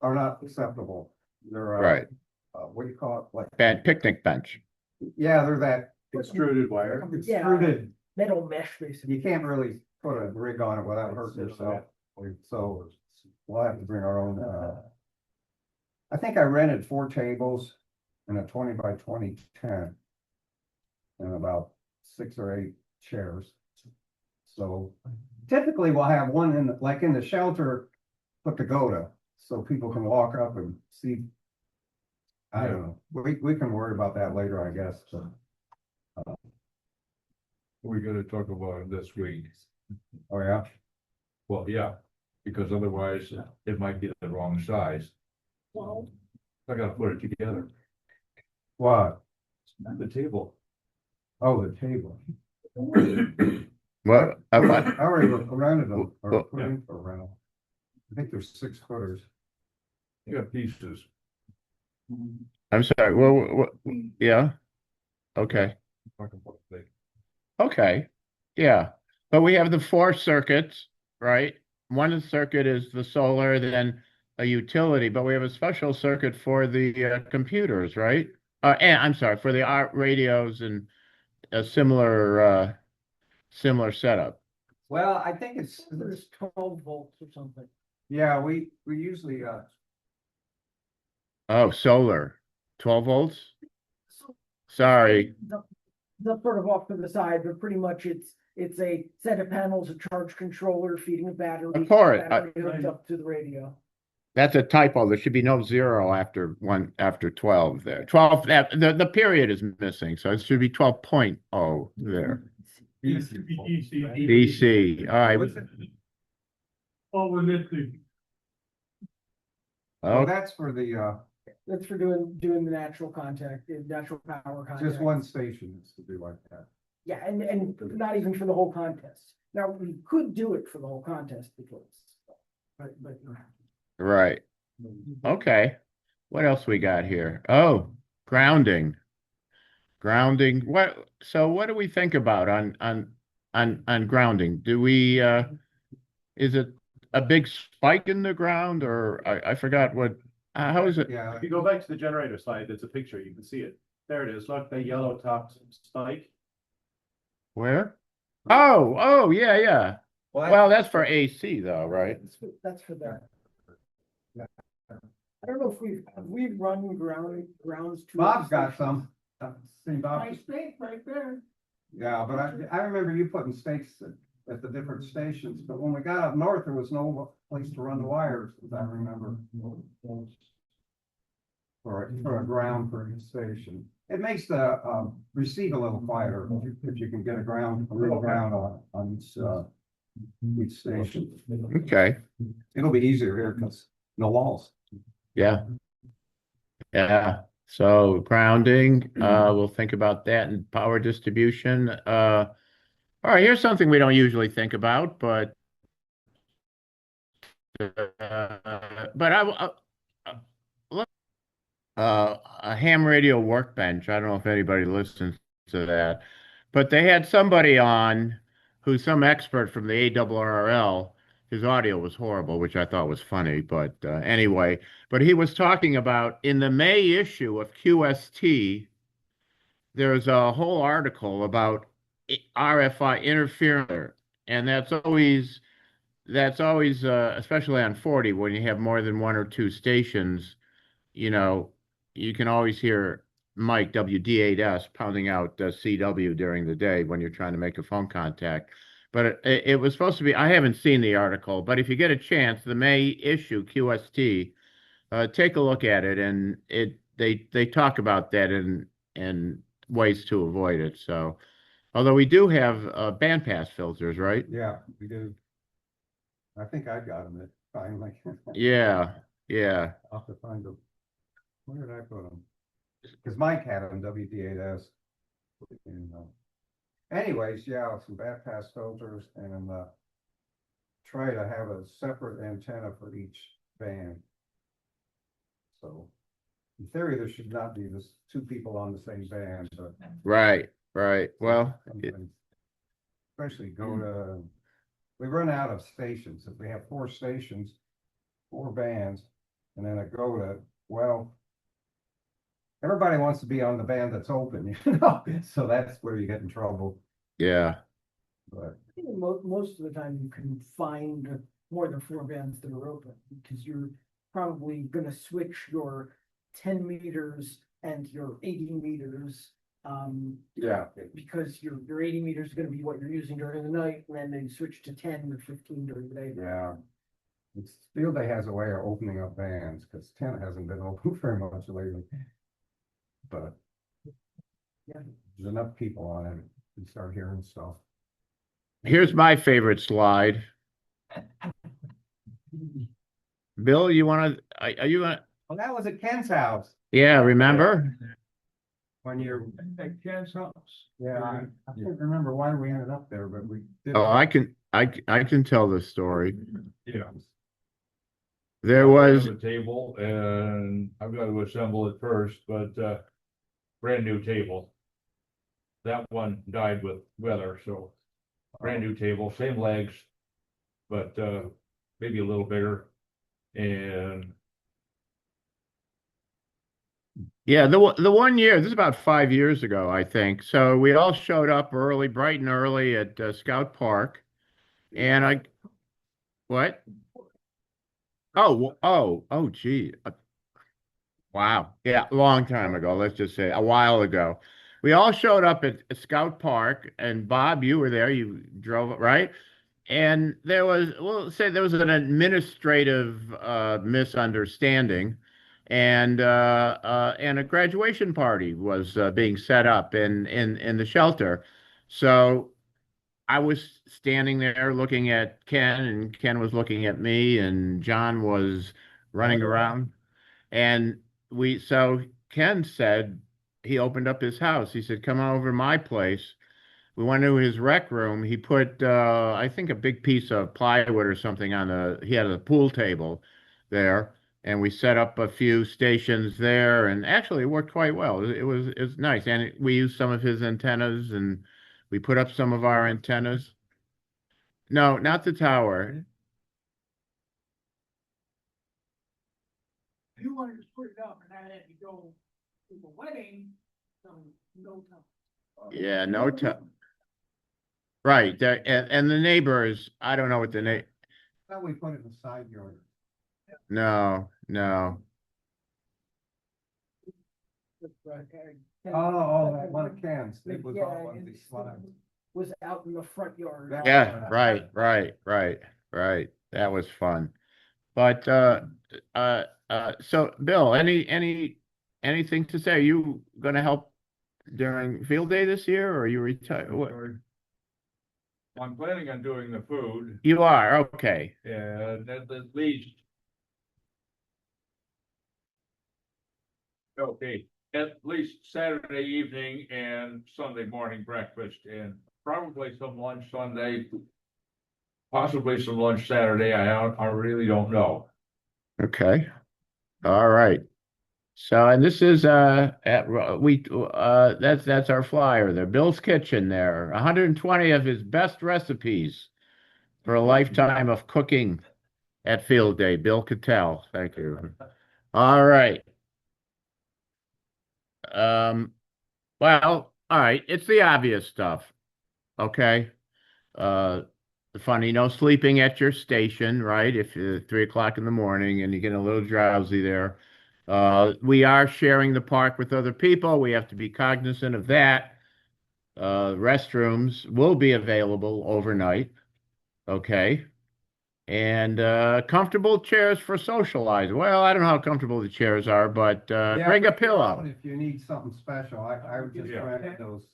are not acceptable. They're Right. what do you call it? Like Picnic bench. yeah, they're that Extruded wire. extruded. Metal mesh, basically. You can't really put a rig on it without hurting yourself. So we'll have to bring our own, I think I rented 4 tables and a 20 by 20 tent. And about 6 or 8 chairs. So typically we'll have one in, like in the shelter, put the Goda, so people can walk up and see. I don't know, we can worry about that later, I guess, so. We're gonna talk about it this week. Oh, yeah, Well, yeah, because otherwise it might be the wrong size. I gotta put it together, what? the table. Oh, the table. Well, I already rented them, or put in for rental. I think there's 6 footers. You got pieces. I'm sorry, well, yeah, okay, Talk about the- okay, yeah. But we have the 4 circuits, right? One circuit is the solar, then a utility, but we have a special circuit for the computers, right? And I'm sorry, for the art radios and a similar setup. Well, I think it's, There's 12 volts or something. yeah, we usually, Oh, solar, 12 volts? Sorry, The sort of off to the side, but pretty much it's a set of panels, a charge controller feeding a battery. Of course, battery hooked up to the radio. that's a typo. There should be no 0 after 12 there. 12, the period is missing, so it should be 12.0 there. DC, all right. Oh, we're missing. oh, Oh, that's for the, That's for doing the natural contact, the natural power contact. just one station is to do like that. Yeah, and not even for the whole contest. Now, we could do it for the whole contest because, but you don't have to. right. Okay. What else we got here? Oh, grounding. Grounding. So what do we think about on grounding? Do we is it a big spike in the ground, or I forgot what how is it? Yeah, If you go back to the generator slide, there's a picture, you can see it. There it is, look, the yellow topped spike. Where? Oh, yeah, yeah. Well, that's for AC though, right? That's for that. I don't know if we've run grounds to. Bob's got some. See, Bob? Nice stake right there. Yeah, but I remember you putting stakes at the different stations, but when we got up north, there was no place to run the wires, as I remember. For a ground for each station. It makes the receive a little quieter if you can get a real ground on each station. Okay. It'll be easier here because no walls. Yeah. Yeah. So grounding, we'll think about that, and power distribution. All right, here's something we don't usually think about, but a ham radio workbench. I don't know if anybody listens to that, but they had somebody on who's some expert from the ARRL. His audio was horrible, which I thought was funny, but anyway, but he was talking about in the May issue of QST, there's a whole article about RFI interference, and that's always especially on 40 when you have more than 1 or 2 stations, you know, you can always hear Mike WD8S pounding out CW during the day when you're trying to make a phone contact. But it was supposed to be, I haven't seen the article, but if you get a chance, the May issue QST, take a look at it, and they talk about that and ways to avoid it. So, although we do have bandpass filters, right? Yeah, we do. I think I got them finally. Yeah. I'll have to find them. Where did I put them? Because Mike had them, WD8S. And, anyways, yeah, some bandpass filters, and try to have a separate antenna for each band. So in theory, there should not be this 2 people on the same band, but Right. Well, especially go to, we run out of stations. If we have 4 stations, 4 bands, and then a go to, well, everybody wants to be on the band that's open, you know, so that's where you get in trouble, Yeah. but. I think most of the time you can find more than 4 bands that are open, because you're probably gonna switch your 10 meters and your 80 meters. Yeah. Because your 80 meters is gonna be what you're using during the night, and then they switch to 10 or 15 during the day. Yeah. It's, Field Day has a way of opening up bands, because tent hasn't been open very much lately. But. Yeah. There's enough people on it, you start hearing stuff. Here's my favorite slide. Bill, you want to, are you gonna, Well, that was at Ken's house, yeah, remember? when you're, At Ken's house. yeah, I can't remember why we ended up there, but we did. Oh, I can tell the story. Yeah. There I was, have a table and I've got to assemble it first, but brand new table. That one died with weather, so brand new table, same legs, but maybe a little bigger. And yeah, the one year, this is about 5 years ago, I think. So we all showed up early, bright and early at Scout Park. And what? Oh, gee. Wow. Yeah, a long time ago. Let's just say a while ago. We all showed up at Scout Park, and Bob, you were there. You drove it, right? And there was, we'll say there was an administrative misunderstanding, and a graduation party was being set up in the shelter. So I was standing there looking at Ken, and Ken was looking at me, and John was running around. And so Ken said, he opened up his house. He said, "Come on over to my place." We went to his rec room. He put, I think, a big piece of plywood or something he had a pool table there, and we set up a few stations there, and actually it worked quite well. It was nice, and we used some of his antennas, and we put up some of our antennas. No, not the tower. If you wanted to put it up and I had to go to the wedding, no time. Yeah, no tower. Right, and the neighbors, I don't know what the Thought we put it in the side yard. no. Oh, that one of Ken's, it was Yeah, all one of and these slides. was out in the front yard. Yeah, right. That was fun. But so Bill, anything to say? Are you gonna help during field day this year, or are you retired? What? I'm planning on doing the food You are, okay. and at least. Okay, at least Saturday evening and Sunday morning breakfast, and probably some lunch Sunday. Possibly some lunch Saturday, I really don't know. Okay. All right. So, and this is that's our flyer there. Bill's Kitchen there. 120 of his best recipes for a lifetime of cooking at Field Day. Bill Cattell. Thank you. All right. Well, all right. It's the obvious stuff. Okay. The funny, sleeping at your station, right? If it's 3 o'clock in the morning and you get a little drowsy there. We are sharing the park with other people. We have to be cognizant of that. Restrooms will be available overnight. Okay. And comfortable chairs for socializing. Well, I don't know how comfortable the chairs are, but Yeah, bring a but pillow. if you need something special, I would just Yeah. grab those,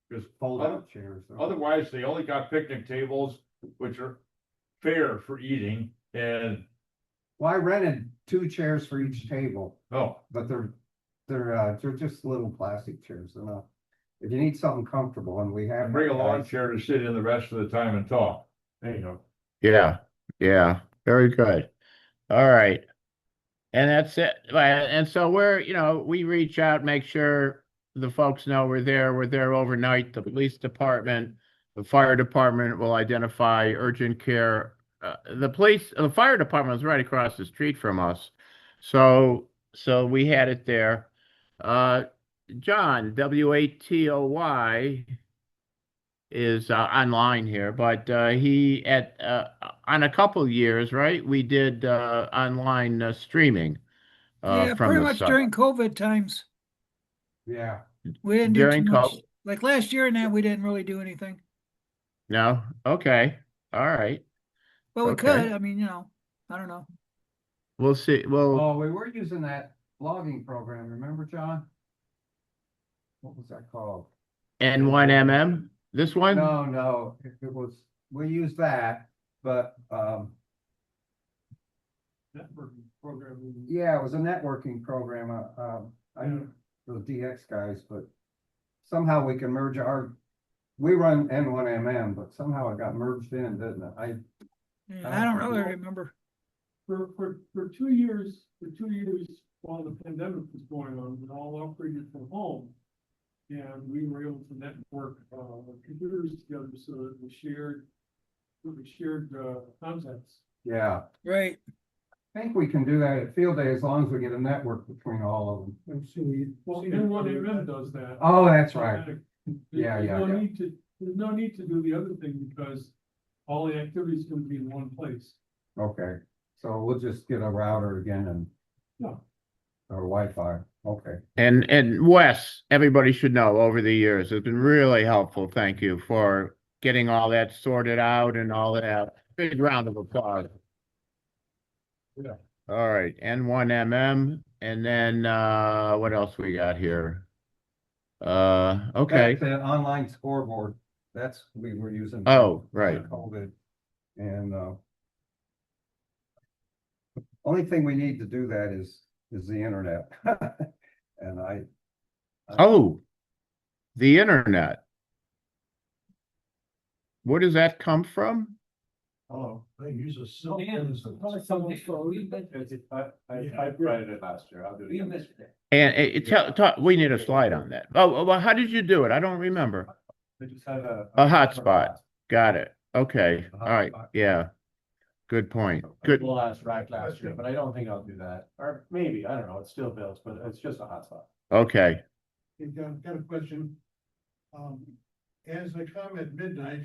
Because fold-out chairs. otherwise, they only got picnic tables, which are fair for eating, and Well, I rented 2 chairs for each table, oh, but they're just little plastic chairs, they're not. If you need something comfortable, and we have. and bring a lawn chair to sit in the rest of the time and talk. There you go. Yeah. Very good. All right. And that's it. And so we reach out, make sure the folks know we're there. We're there overnight. The police department, the fire department will identify urgent care. The fire department was right across the street from us. So we had it there. John, Watoy, is online here, but he on a couple years, right? We did online streaming Yeah, from pretty the much site during COVID times. Yeah. We didn't do too during much. COVID. Like last year and that, we didn't really do anything. No, okay, all right, But we okay. could, I mean, I don't know. We'll see. Well, Oh, we were using that logging program, remember, John? What was that called? N1MM. This one? No, it was, we used that, but, Networking program. yeah, it was a networking program, I know the DX guys, but somehow we can merge we run N1MM, but somehow it got merged in, didn't it? Yeah, I don't really remember. For 2 years, while the pandemic was going on, we all operated from home. And we were able to network, computers together so that we shared contacts. Yeah, Right. I think we can do that at field day as long as we get a network between all of them. Well, N1MM does that. Oh, that's right. There's no Yeah. need to, there's no need to do the other thing because all the activities can be in one place. Okay, so we'll just get a router again and. Yeah. Or Wi-Fi, okay. And Wes, everybody should know over the years, it's been really helpful. Thank you for getting all that sorted out and all that. Big round of applause. Yeah. All right, N1MM, and then what else we got here? Okay. That's an online scoreboard, we were using. Oh, right. COVID. And, only thing we need to do that is the internet. And Oh, the internet. Where does that come from? Oh, they use a cell phone. Probably someone's phone. I provided it last year, I'll do it You again. missed it. And we need a slide on that. Oh, well, how did you do it? I don't remember. They just had A hotspot. Got it. Okay. All right. Yeah. Good point. Good. Well, last year, but I don't think I'll do that, or maybe, I don't know, it's still built, but it's just a hotspot. Okay. You've got a question. As I come at midnight,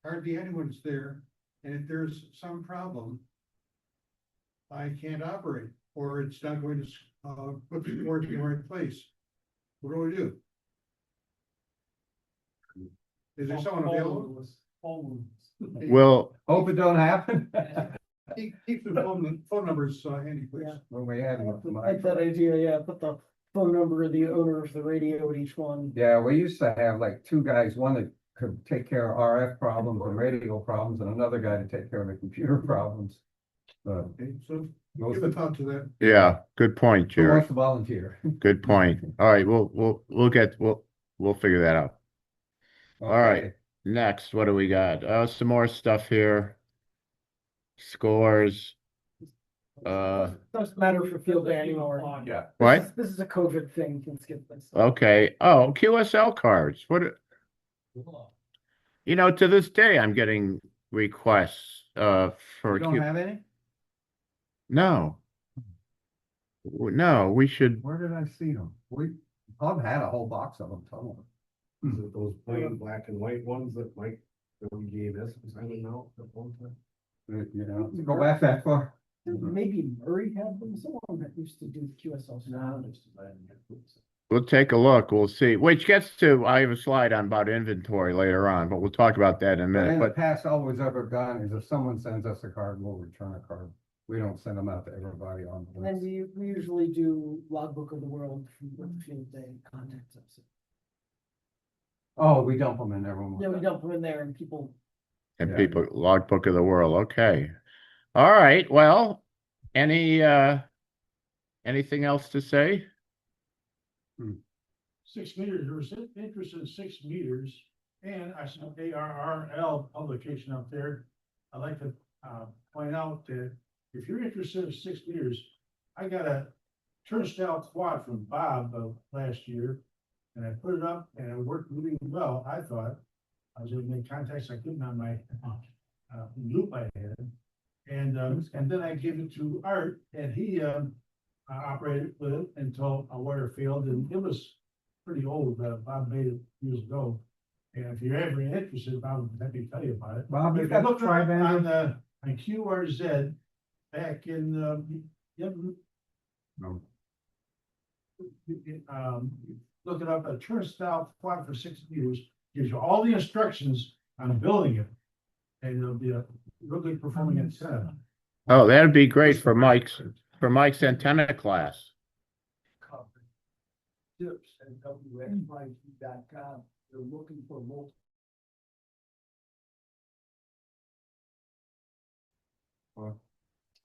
hardly anyone's there, and if there's some problem, I can't operate, or it's not going to, put the cord in the right place. What do? Is there someone available? Well, hope it don't happen. Keep the phone numbers, handy, please. Yeah. When we had them. I like that idea, yeah, put the phone number of the owner of the radio at each one. Yeah, we used to have like two guys, one that could take care of RF problems and radio problems, and another guy to take care of the computer problems. Okay, so give a thought to that. yeah, good point, Who Jerry. wants to volunteer? Good point. All right, we'll figure that out. All right. Okay. Next, what do we got? Some more stuff here. Scores. Doesn't matter for field day anymore. Yeah. What? This is a COVID thing, you can skip this. Okay. Oh, QSL cards. To this day, I'm getting requests for You don't have any? No. No, we should. Where did I see them? I've had a whole box of them somewhere. Is it those plain black and white ones that Mike, that we gave us, I don't know, at one time? You know, go back that far. Maybe Murray had them, someone that used to do QSL. We'll take a look. We'll see. Which gets to, I have a slide on about inventory later on, but we'll talk about that in a But minute. in the But past, all we've ever done is if someone sends us a card, we'll return a card. We don't send them out to everybody on the And list. we usually do logbook of the world with the field day contacts us. Oh, we dump them in there when Yeah, we're we done. dump them in there and people, and Yeah. people, logbook of the world. Okay. All right. Well, anything else to say? 6 meters, there was interest in 6 meters, and I saw ARRL publication out there. I'd like to, point out that if you're interested in 6 meters, I got a turnstile quad from Bob last year. And I put it up and it worked really well, I thought. I was able to make contacts I couldn't on my, loop I had. And then I gave it to Art, and he, operated with it until a Warrior Field, and it was pretty old, Bob made it years ago. And if you're ever interested, Bob would happy to tell you about it. Bob, If you've you got look the up tri-band? on QRZ back in, look it up, a turnstile flat for 6 meters, gives you all the instructions on building it. And it'll be a real good performing antenna. Oh, that'd be great for Mike's antenna class. Tips at WXYZ.com. They're looking for multiple.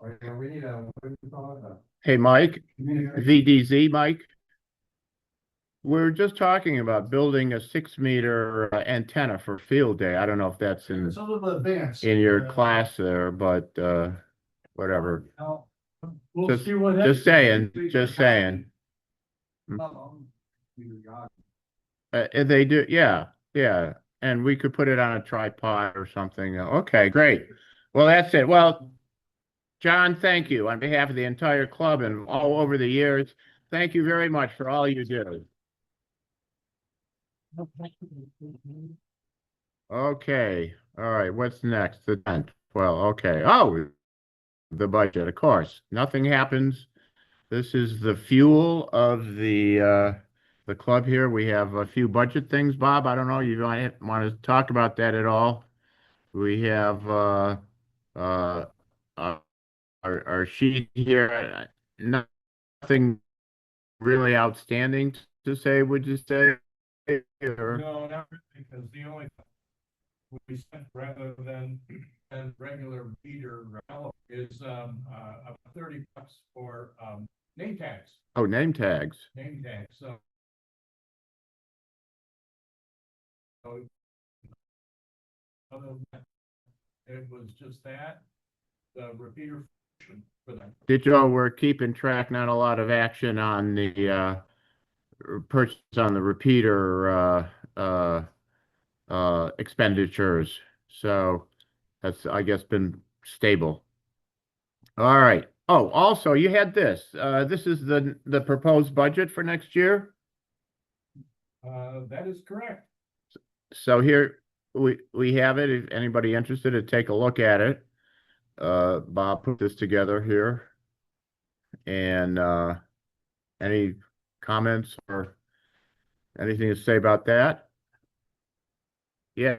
We need a, what do you call it? Hey, Mike, Communication. VDZ, Mike. We're just talking about building a 6-meter antenna for field day. I don't know if that's It's a little advanced. in your class there, but whatever. We'll Just- see what Just happens. saying. They do, yeah, yeah. And we could put it on a tripod or something. Okay, great. Well, that's it. Well, John, thank you on behalf of the entire club and all over the years. Thank you very much for all you do. Okay, all right, what's next? The 10th. Well, okay. Oh, the budget, of course. Nothing happens. This is the fuel of the club here. We have a few budget things, Bob. I don't know, you want to talk about that at all? We have uh our sheet here. Nothing really outstanding to say, would you say? Or- No, not really, because the only we spent rather than regular meter is about $30 for name tags. Oh, name tags. So other than that, it was just that, the repeater for that. We're keeping track, not a lot of action on the purchase on the repeater expenditures. So that's, I guess, been stable. All right. Oh, also you had this. This is the proposed budget for next year. That is correct. So here we have it. If anybody interested to take a look at it. Bob put this together here. And any comments or anything to say about that? Yes.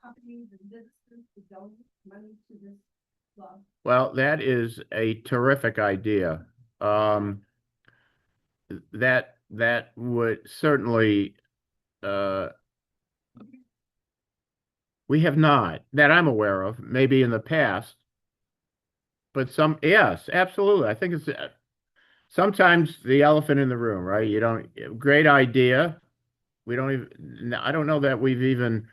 Companies and businesses to donate money to this club. Well, that is a terrific idea. That would certainly, we have not, that I'm aware of, maybe in the past. But yes, absolutely. I think it's sometimes the elephant in the room, right? You don't, great idea. We don't even, I don't know that we've even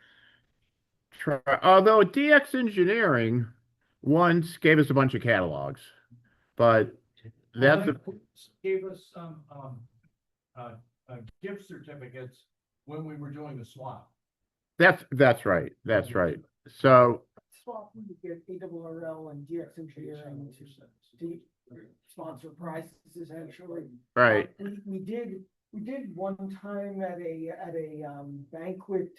tried, although DX Engineering once gave us a bunch of catalogs, but that's Gave us some gift certificates when we were doing the swap. that's right. That's right. So Swap, we would get ARRL and DX Engineering to sponsor prizes essentially. right. We did one time at a banquet,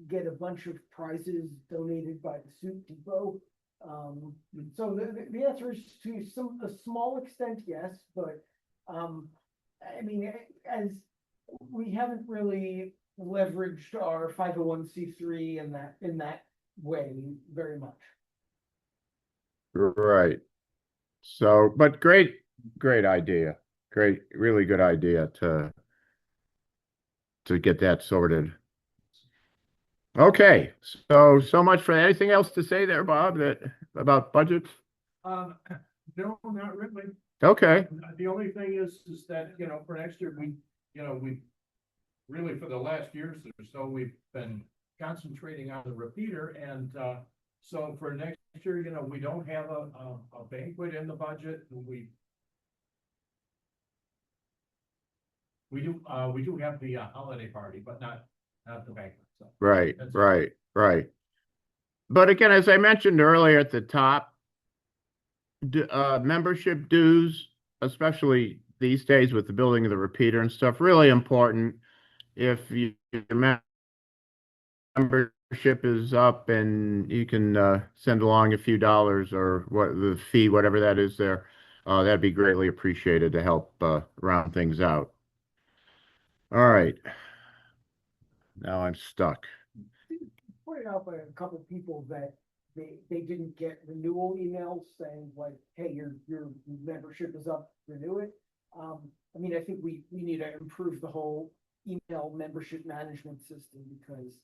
get a bunch of prizes donated by the Soup Depot. So the answer is to a small extent, yes, but I mean, as we haven't really leveraged our 501c3 in that way very much. Right. So, but great idea. Great, really good idea to get that sorted. Okay, so much for anything else to say there, Bob, that about budgets? No, not really. Okay, The only thing is that, for next year, we really, for the last years or so, we've been concentrating on the repeater, and so for next year, we don't have a banquet in the budget. We do have the holiday party, but not the banquet. So right, that's- right. But again, as I mentioned earlier at the top, membership dues, especially these days with the building of the repeater and stuff, really important. If your membership is up and you can send along a few dollars or what the fee, whatever that is there, that'd be greatly appreciated to help round things out. All right. Now I'm stuck. Pointed out by a couple people that they didn't get renewal emails saying like, hey, your membership is up, renew it. I mean, I think we need to improve the whole email membership management system because,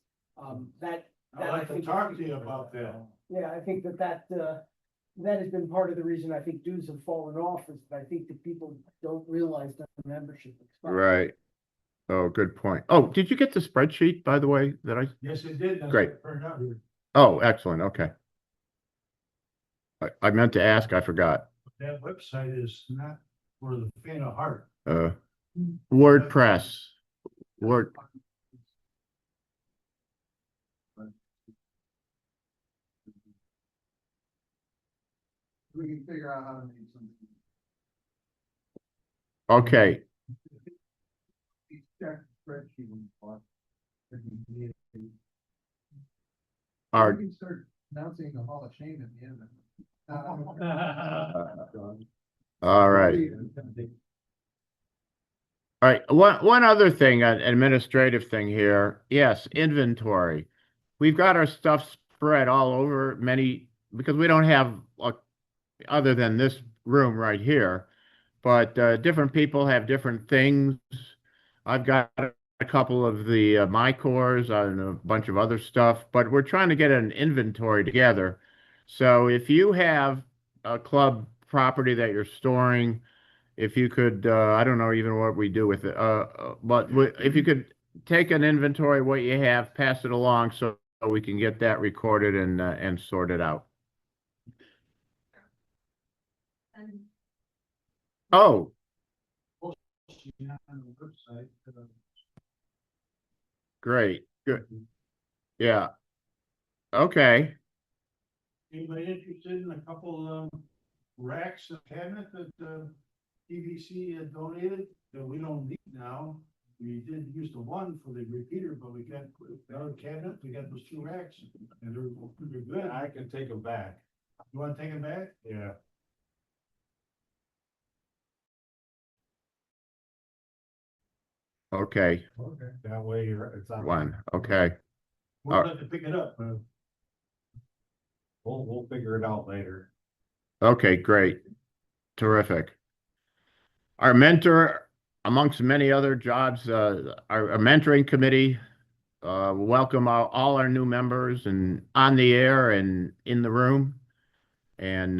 that. I'd like to talk to you about that. Yeah, I think that has been part of the reason I think dues have fallen off is that I think that people don't realize that the membership expires. Right. Oh, good point. Oh, did you get the spreadsheet, by the way, that I? Yes, it did. That's Great. what turned out here. Oh, excellent. Okay. I meant to ask, I forgot. That website is not for the faint of heart. WordPress. Word. We can figure out how to make something. Okay. Check spreadsheet when you want. If you need it. Our, We can start announcing the Hall of Shame at the end of it. all right. All right. One other thing, an administrative thing here. Yes, inventory. We've got our stuff spread all over because we don't have other than this room right here, but different people have different things. I've got a couple of the my cores and a bunch of other stuff, but we're trying to get an inventory together. So if you have a club property that you're storing, if you could, I don't know even what we do with it, but if you could take an inventory of what you have, pass it along so we can get that recorded and sorted out. Oh, On the website. great. Good. Yeah. Okay. Anybody interested in a couple racks of cabinet that PVC had donated that we don't need now? We did use the one for the repeater, but we got the other cabinet, we got those two racks and they're good. I can take them back. You wanna take them back? Yeah. Okay. Okay. That way it's on. One. Okay. We'll have to pick it up. We'll figure it out later. Okay, great. Terrific. Our mentor, amongst many other jobs, our mentoring committee, welcome all our new members and on the air and in the room. And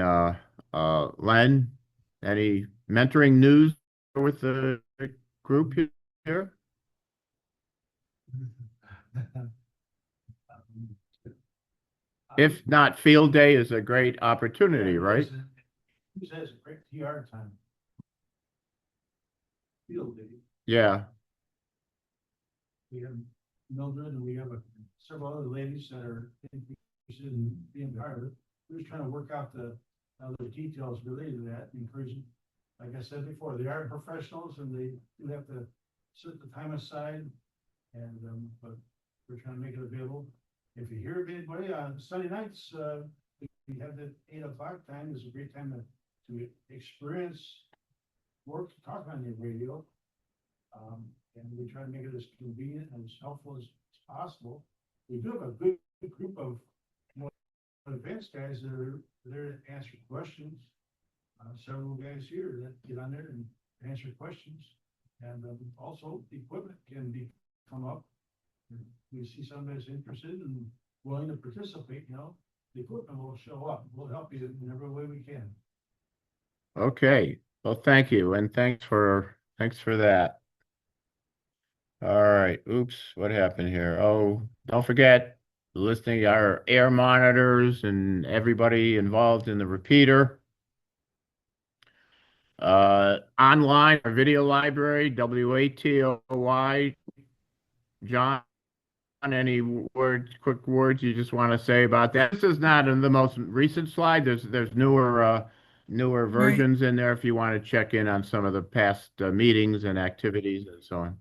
Len, any mentoring news with the group here? If not, field day is a great opportunity, right? Who says a great TR time? Field day. Yeah. We have Mildred and we have several other ladies that are interested in being part of it. We're just trying to work out the other details related to that, including, like I said before, they are professionals and they do have to set the time aside. And, but we're trying to make it available. If you hear of anybody on Sunday nights, we have the 8 o'clock time is a great time to experience work, talk on the radio. And we try to make it as convenient and as helpful as possible. We do have a good group of more advanced guys that are there to answer questions. Several guys here that get on there and answer questions. And also the equipment can come up. We see somebody's interested and willing to participate, the equipment will show up. We'll help you in every way we can. Okay. Well, thank you. And thanks for that. All right. Oops. What happened here? Oh, don't forget listening to our air monitors and everybody involved in the repeater. Online, our video library, WATOY. John, any quick words you just want to say about that? This is not in the most recent slide. There's newer newer versions in there if you want to check in on some of the past meetings and activities and so on.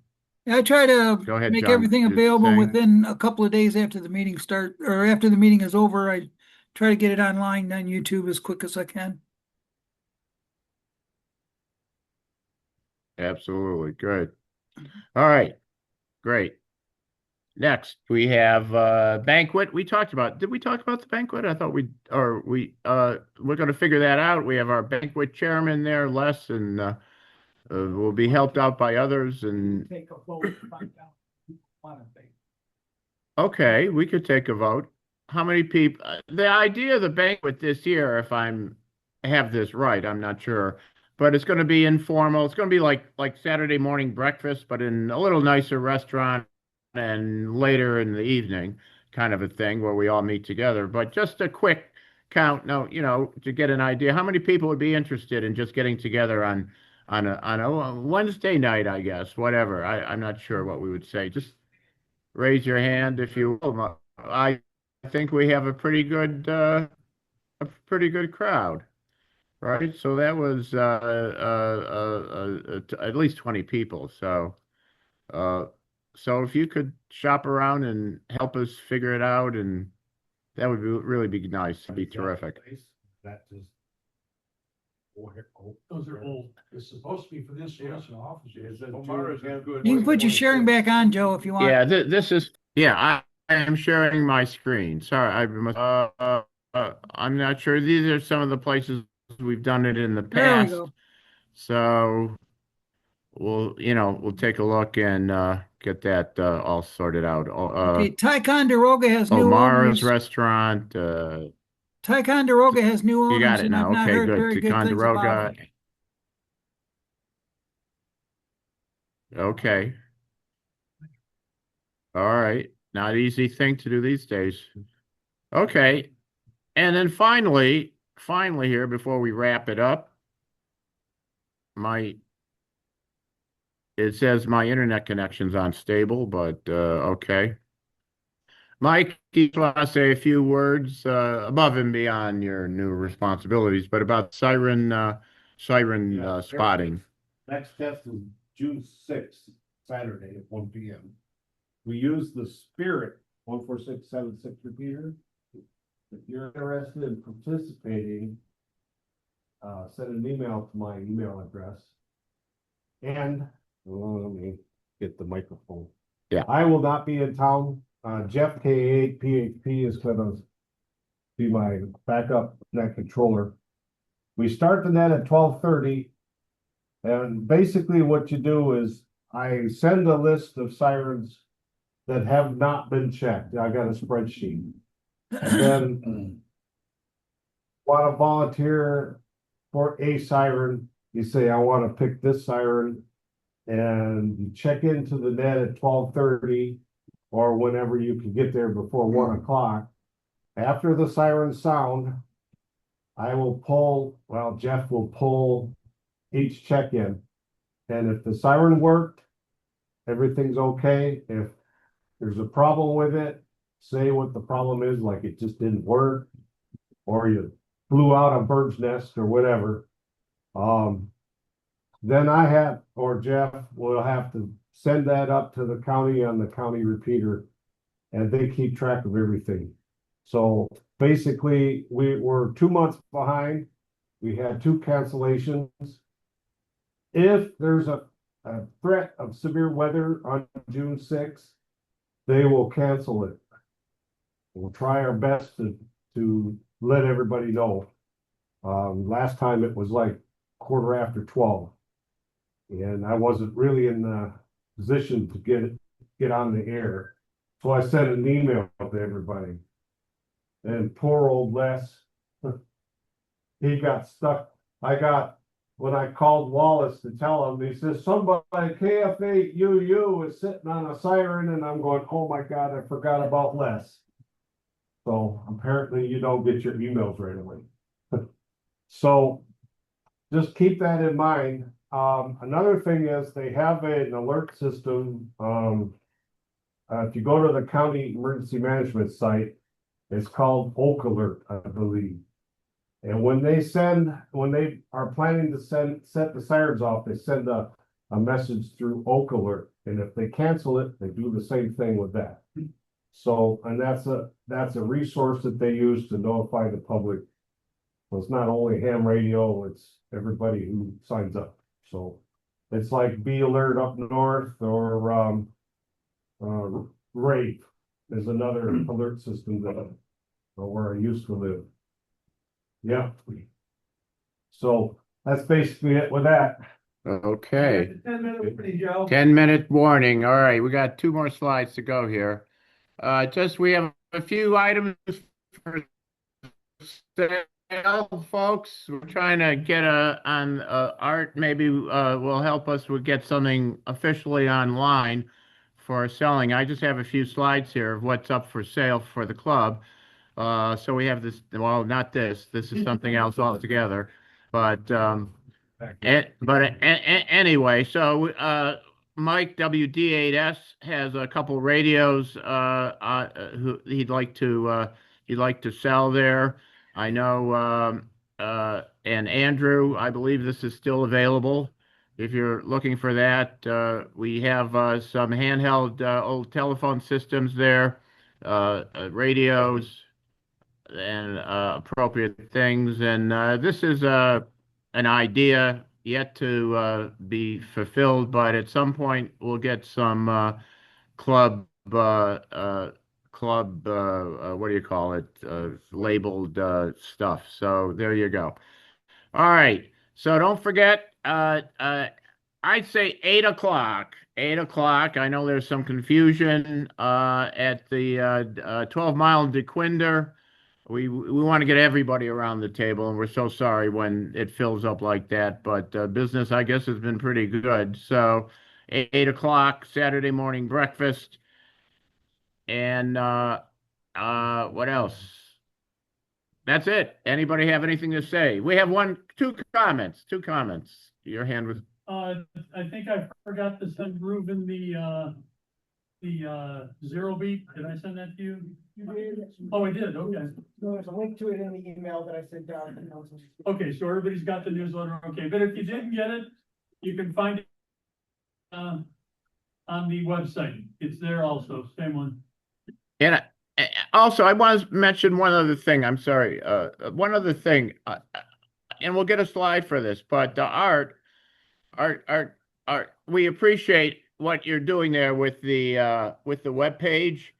I try to Go ahead, make John. everything You're available saying? within a couple of days after the meeting start, or after the meeting is over. I try to get it online on YouTube as quick as I can. Absolutely. Good. All right. Great. Next, we have banquet. Did we talk about the banquet? I thought we're going to figure that out. We have our banquet chairman there, Les, and we'll be helped out by others. And Take a vote to find out who want to be. okay, we could take a vote. How many people? The idea of the banquet this year, if have this right, I'm not sure, but it's going to be informal. It's going to be like Saturday morning breakfast, but in a little nicer restaurant and later in the evening, kind of a thing where we all meet together. But just a quick count, no, to get an idea, how many people would be interested in just getting together on a Wednesday night, I guess, whatever. I'm not sure what we would say. Just raise your hand if you will. I think we have a pretty good crowd, right? So that was at least 20 people. Uh, so if you could shop around and help us figure it out, and that would really be nice. It'd be terrific. That is. Those are old. It's supposed to be for this office. You can put your sharing back on, Joe, if you want. Yeah, this is. Yeah, I am sharing my screen. Sorry, I'm not sure. These are some of the places we've done it in the There we past. go. So we'll take a look and get that all sorted out. Okay, Ticonderoga has new Omara's owners. restaurant. Ticonderoga has new You got owners, it and I've now. not Okay, heard good. very good things about Ticonderoga. them. Okay. All right. Not easy thing to do these days. Okay. And then finally here, before we wrap it up, it says my internet connection's unstable, but okay. Mike, you want to say a few words above and beyond your new responsibilities, but about siren spotting. Next test is June 6th, Saturday at 1 p.m. We use the Spirit 14676 repeater. If you're interested in participating, send an email to my email address. And let me get the microphone. Yeah. I will not be in town. Jeff K8 PHP is going to be my backup net controller. We start the net at 12:30. And basically what you do is I send a list of sirens that have not been checked. I got a spreadsheet. And then want to volunteer for a siren, you say, I want to pick this siren, and you check into the net at 12:30 or whenever you can get there before 1 o'clock. After the sirens sound, Jeff will pull each check-in. And if the siren worked, everything's okay. If there's a problem with it, say what the problem is, like it just didn't work, or you blew out a bird's nest or whatever. Then Jeff will have to send that up to the county on the county repeater, and they keep track of everything. So basically, we were 2 months behind. We had 2 cancellations. If there's a threat of severe weather on June 6th, they will cancel it. We'll try our best to let everybody know. Last time it was like 12:15, and I wasn't really in the position to get on the air. So I sent an email to everybody. And poor old Les, he got stuck. When I called Wallace to tell him, he says, somebody, KF8UU is sitting on a siren, and I'm going, oh my God, I forgot about Les. So apparently you don't get your emails right away. So just keep that in mind. Another thing is they have an alert system. If you go to the county emergency management site, it's called Oak Alert, I believe. And when they are planning to set the sirens off, they send a message through Oak Alert. And if they cancel it, they do the same thing with that. So, and that's a resource that they use to notify the public. So it's not only ham radio, it's everybody who signs up. So it's like Be Alert up north, or Rave is another alert system that where I used to live. Yeah. So that's basically it with that. Okay. 10-minute warning, Joe. 10-minute warning. All right, we got 2 more slides to go here. We have a few items for sale, folks. We're trying to get on Art. Maybe will help us with get something officially online for selling. I just have a few slides here of what's up for sale for the club. So we have this. Well, not this. This is something else altogether. But anyway, so Mike WD8S has a couple radios who he'd like to sell there. I know and Andrew, I believe this is still available. If you're looking for that, we have some handheld old telephone systems there, radios and appropriate things. And this is an idea yet to be fulfilled, but at some point we'll get some club what do you call it, labeled stuff. So there you go. All right. So don't forget, I'd say 8 o'clock. 8 o'clock. I know there's some confusion at the 12 Mile and DeQuinder. We want to get everybody around the table, and we're so sorry when it fills up like that. But business, I guess, has been pretty good. So 8 o'clock, Saturday morning breakfast, and what else? That's it. Anybody have anything to say? We have two comments. Two comments. Your hand was. I think I forgot to send Ruben the zero beat. Did I send that to you? You did. Oh, I did. Okay. So there's a link to it in the email that I sent out. Okay, so everybody's got the newsletter. Okay, but if you didn't get it, you can find it on the website. It's there also. Same one. And also, I want to mention one other thing. I'm sorry. One other thing, and we'll get a slide for this, but Art, we appreciate what you're doing there with the web page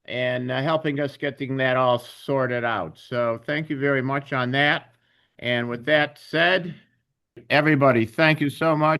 and helping us getting that all sorted out. So thank you very much on that. And with that said, everybody, thank you so much.